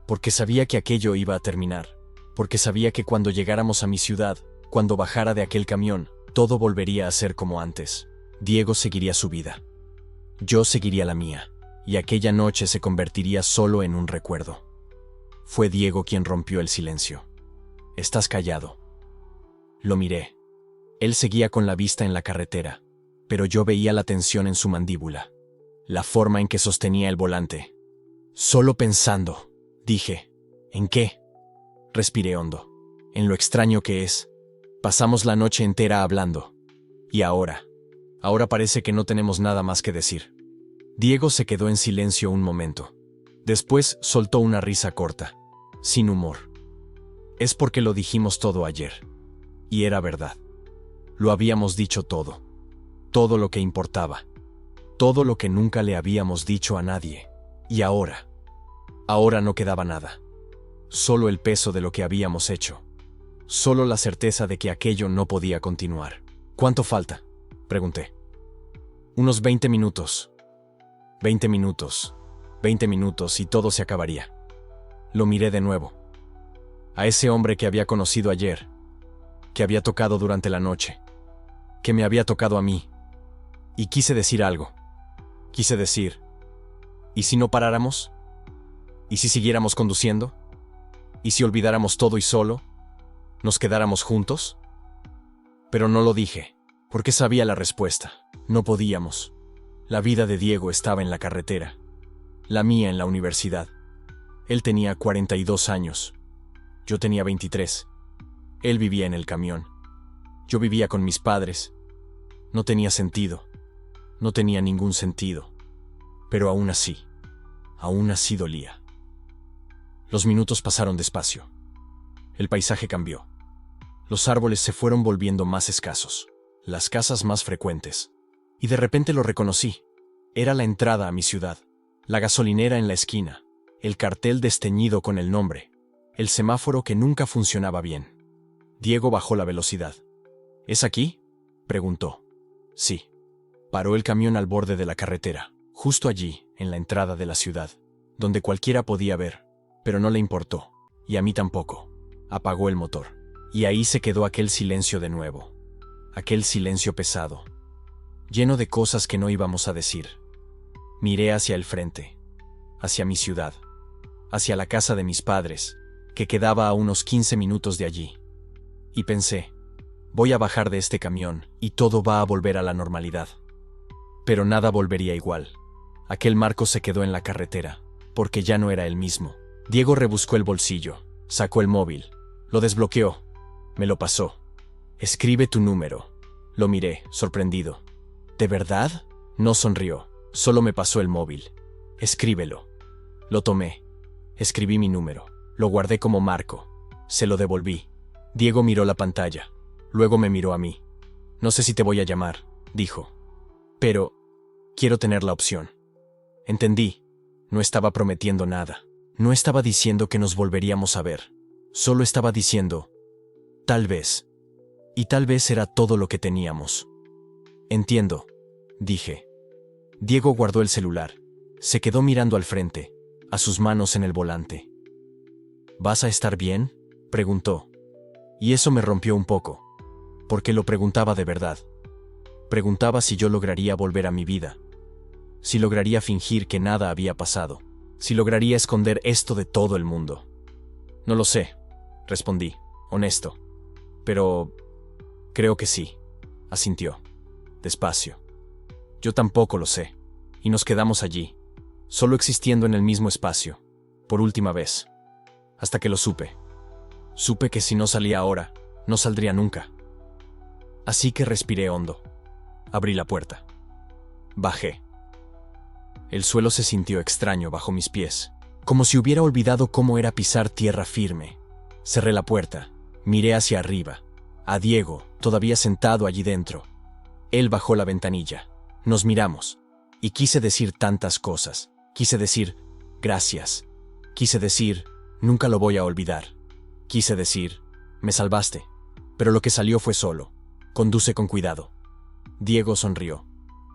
Porque sabía que aquello iba a terminar. Porque sabía que cuando llegáramos a mi ciudad, cuando bajara de aquel camión, todo volvería a ser como antes. Diego seguiría su vida. Yo seguiría la mía. Y aquella noche se convertiría solo en un recuerdo. Fue Diego quien rompió el silencio. «Estás callado». Lo miré. Él seguía con la vista en la carretera, pero yo veía la tensión en su mandíbula, la forma en que sostenía el volante. «Solo pensando», dije. «¿En qué?» Respiré hondo. «En lo extraño que es. Pasamos la noche entera hablando. Y ahora parece que no tenemos nada más que decir». Diego se quedó en silencio un momento. Después soltó una risa corta, sin humor. «Es porque lo dijimos todo ayer». Y era verdad. Lo habíamos dicho todo. Todo lo que importaba. Todo lo que nunca le habíamos dicho a nadie. Y ahora no quedaba nada. Solo el peso de lo que habíamos hecho. Solo la certeza de que aquello no podía continuar. «¿Cuánto falta?», pregunté. «Unos 20 minutos». 20 minutos. 20 minutos y todo se acabaría. Lo miré de nuevo. A ese hombre que había conocido ayer, que había tocado durante la noche, que me había tocado a mí. Y quise decir algo. Quise decir, ¿y si no paráramos? ¿Y si siguiéramos conduciendo? ¿Y si olvidáramos todo y solo nos quedáramos juntos? Pero no lo dije, porque sabía la respuesta. No podíamos. La vida de Diego estaba en la carretera, la mía en la universidad. Él tenía 42 años. Yo tenía 23. Él vivía en el camión. Yo vivía con mis padres. No tenía sentido. No tenía ningún sentido. Pero aún así dolía. Los minutos pasaron despacio. El paisaje cambió. Los árboles se fueron volviendo más escasos, las casas más frecuentes. Y de repente lo reconocí. Era la entrada a mi ciudad, la gasolinera en la esquina, el cartel desteñido con el nombre, el semáforo que nunca funcionaba bien. Diego bajó la velocidad. «¿Es aquí?», preguntó. «Sí». Paró el camión al borde de la carretera, justo allí, en la entrada de la ciudad, donde cualquiera podía ver, pero no le importó, y a mí tampoco. Apagó el motor. Y ahí se quedó aquel silencio de nuevo. Aquel silencio pesado, lleno de cosas que no íbamos a decir. Miré hacia el frente, hacia mi ciudad, hacia la casa de mis padres, que quedaba a unos 15 minutos de allí. Y pensé, voy a bajar de este camión y todo va a volver a la normalidad. Pero nada volvería igual. Aquel marco se quedó en la carretera, porque ya no era el mismo. Diego rebuscó el bolsillo, sacó el móvil, lo desbloqueó, me lo pasó. «Escribe tu número». Lo miré, sorprendido. «¿De verdad?». No sonrió, solo me pasó el móvil. «Escríbelo». Lo tomé. Escribí mi número. Lo guardé como marco. Se lo devolví. Diego miró la pantalla. Luego me miró a mí. «No sé si te voy a llamar», dijo. «Pero quiero tener la opción». Entendí. No estaba prometiendo nada. No estaba diciendo que nos volveríamos a ver. Solo estaba diciendo, tal vez. Y tal vez era todo lo que teníamos. «Entiendo», dije. Diego guardó el celular. Se quedó mirando al frente, a sus manos en el volante. «¿Vas a estar bien?», preguntó. Y eso me rompió un poco, porque lo preguntaba de verdad. Preguntaba si yo lograría volver a mi vida, si lograría fingir que nada había pasado, si lograría esconder esto de todo el mundo. No lo sé, respondí, honesto. Pero creo que sí, asintió, despacio. Yo tampoco lo sé, y nos quedamos allí, solo existiendo en el mismo espacio, por última vez, hasta que lo supe. Supe que si no salía ahora, no saldría nunca. Así que respiré hondo. Abrí la puerta. Bajé. El suelo se sintió extraño bajo mis pies, como si hubiera olvidado cómo era pisar tierra firme. Cerré la puerta, miré hacia arriba, a Diego, todavía sentado allí dentro. Él bajó la ventanilla. Nos miramos, y quise decir tantas cosas. Quise decir, gracias. Quise decir, nunca lo voy a olvidar. Quise decir, me salvaste. Pero lo que salió fue solo. Conduce con cuidado. Diego sonrió.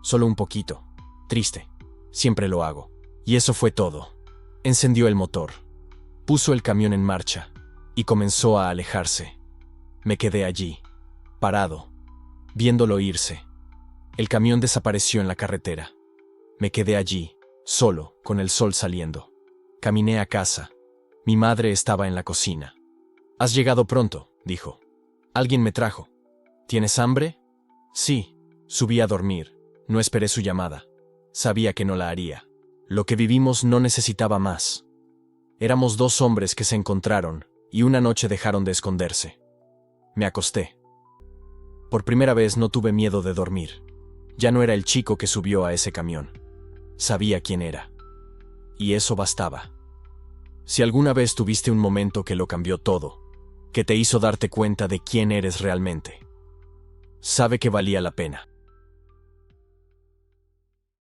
Solo un poquito. Triste. Siempre lo hago. Y eso fue todo. Encendió el motor. Puso el camión en marcha. Y comenzó a alejarse. Me quedé allí, parado, viéndolo irse. El camión desapareció en la carretera. Me quedé allí, solo, con el sol saliendo. Caminé a casa. Mi madre estaba en la cocina. «Has llegado pronto», dijo. «Alguien me trajo». «¿Tienes hambre?» «Sí». Subí a dormir. No esperé su llamada. Sabía que no la haría. Lo que vivimos no necesitaba más. Éramos dos hombres que se encontraron, y una noche dejaron de esconderse. Me acosté. Por primera vez no tuve miedo de dormir. Ya no era el chico que subió a ese camión. Sabía quién era. Y eso bastaba. Si alguna vez tuviste un momento que lo cambió todo, que te hizo darte cuenta de quién eres realmente, sabe que valía la pena.